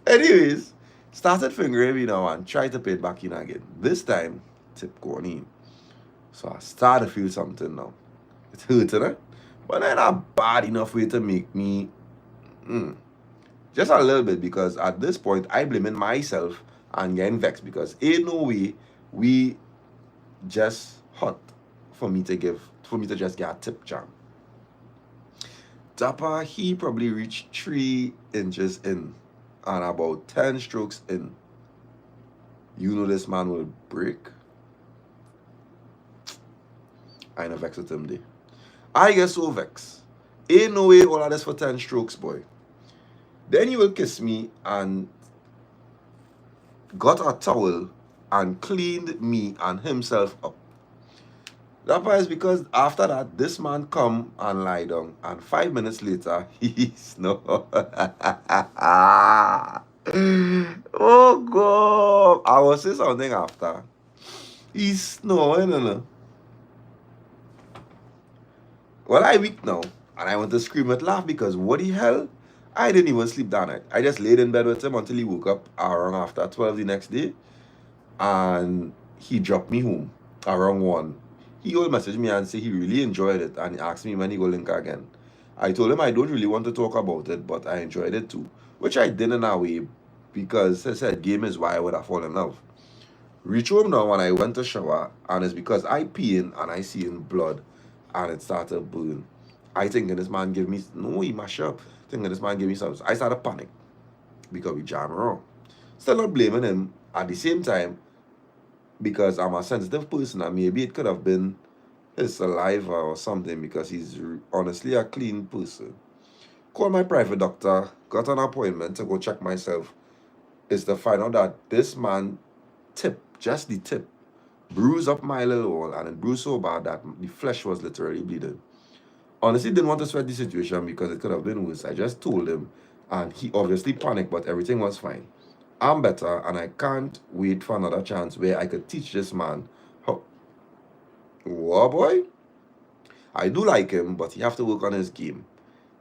Anyways, started fingering me now and tried to pay it back in again. This time, tip going in. So I started to feel something now. It's hurting, but not bad enough way to make me just a little bit, because at this point I blaming myself and getting vexed because ain't no way we just hot for me to just get a tip jam. Dappa, he probably reached 3 inches in and about 10 strokes in. You know this man will break. I ain't vexed with him day. I get so vexed. Ain't no way all of this for 10 strokes, boy. Then he will kiss me and got a towel and cleaned me and himself up. That is because after that, this man come and lie down, and 5 minutes later, he snored. Oh God! I will say something after. He snoring, Well, I weak now, and I want to scream and laugh because what the hell? I didn't even sleep that night. I just laid in bed with him until he woke up around after 12 the next day, and he dropped me home around 1. He will message me and say he really enjoyed it, and he asked me when he go link again. I told him I don't really want to talk about it, but I enjoyed it too, which I did in a way because I said game is why I would have fallen in love. Reach home now when I went to shower, and it's because I peeing and I seeing blood, and it started burn. I thinking this man give me, no, he mash up. Thinking this man give me something. I started panic because we jam wrong. Still not blaming him. At the same time, because I'm a sensitive person, and maybe it could have been his saliva or something, because he's honestly a clean person. Called my private doctor, got an appointment to go check myself. Is to find out that this man tip, just the tip, bruised up my little hole, and it bruised so bad that the flesh was literally bleeding. Honestly, didn't want to sweat the situation because it could have been worse. I just told him, and he obviously panicked, but everything was fine. I'm better, and I can't wait for another chance where I could teach this man how. What, boy? I do like him, but he have to work on his game.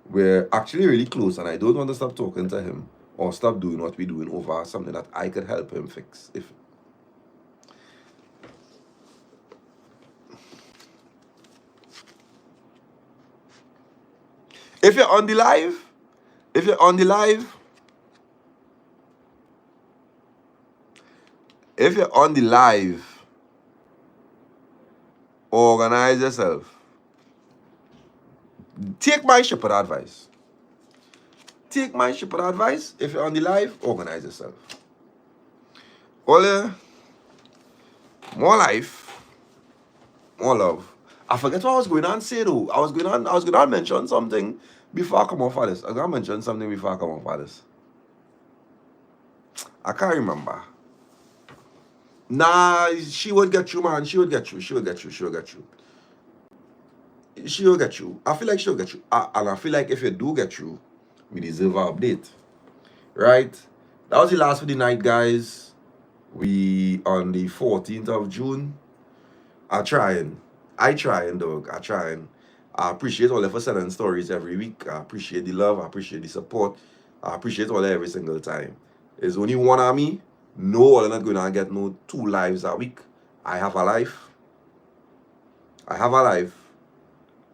We're actually really close, and I don't want to stop talking to him or stop doing what we're doing over something that I could help him fix. If you're on the live, if you're on the live, if you're on the live, organize yourself. Take my shepherd advice. Take my shepherd advice. If you're on the live, organize yourself. Ole, more life, more love. I forget what I was going on say though. I was going to mention something before I come off of this. I was going to mention something before I come off of this. I can't remember. Nah, she would get you, man. She would get you. She will get you. She will get you. She will get you. I feel like she'll get you. And I feel like if you do get you, we deserve an update. Right? That was the last for the night, guys. We on the 14th of June. I trying, dog. I trying. I appreciate all of us sending stories every week. I appreciate the love. I appreciate the support. I appreciate all every single time. There's only one of me. No, I'm not going to get no 2 lives a week. I have a life. I have a life.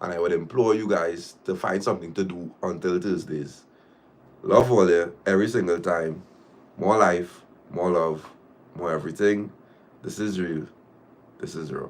And I would implore you guys to find something to do until Thursdays. Love all you every single time. More life, more love, more everything. This is real. This is raw.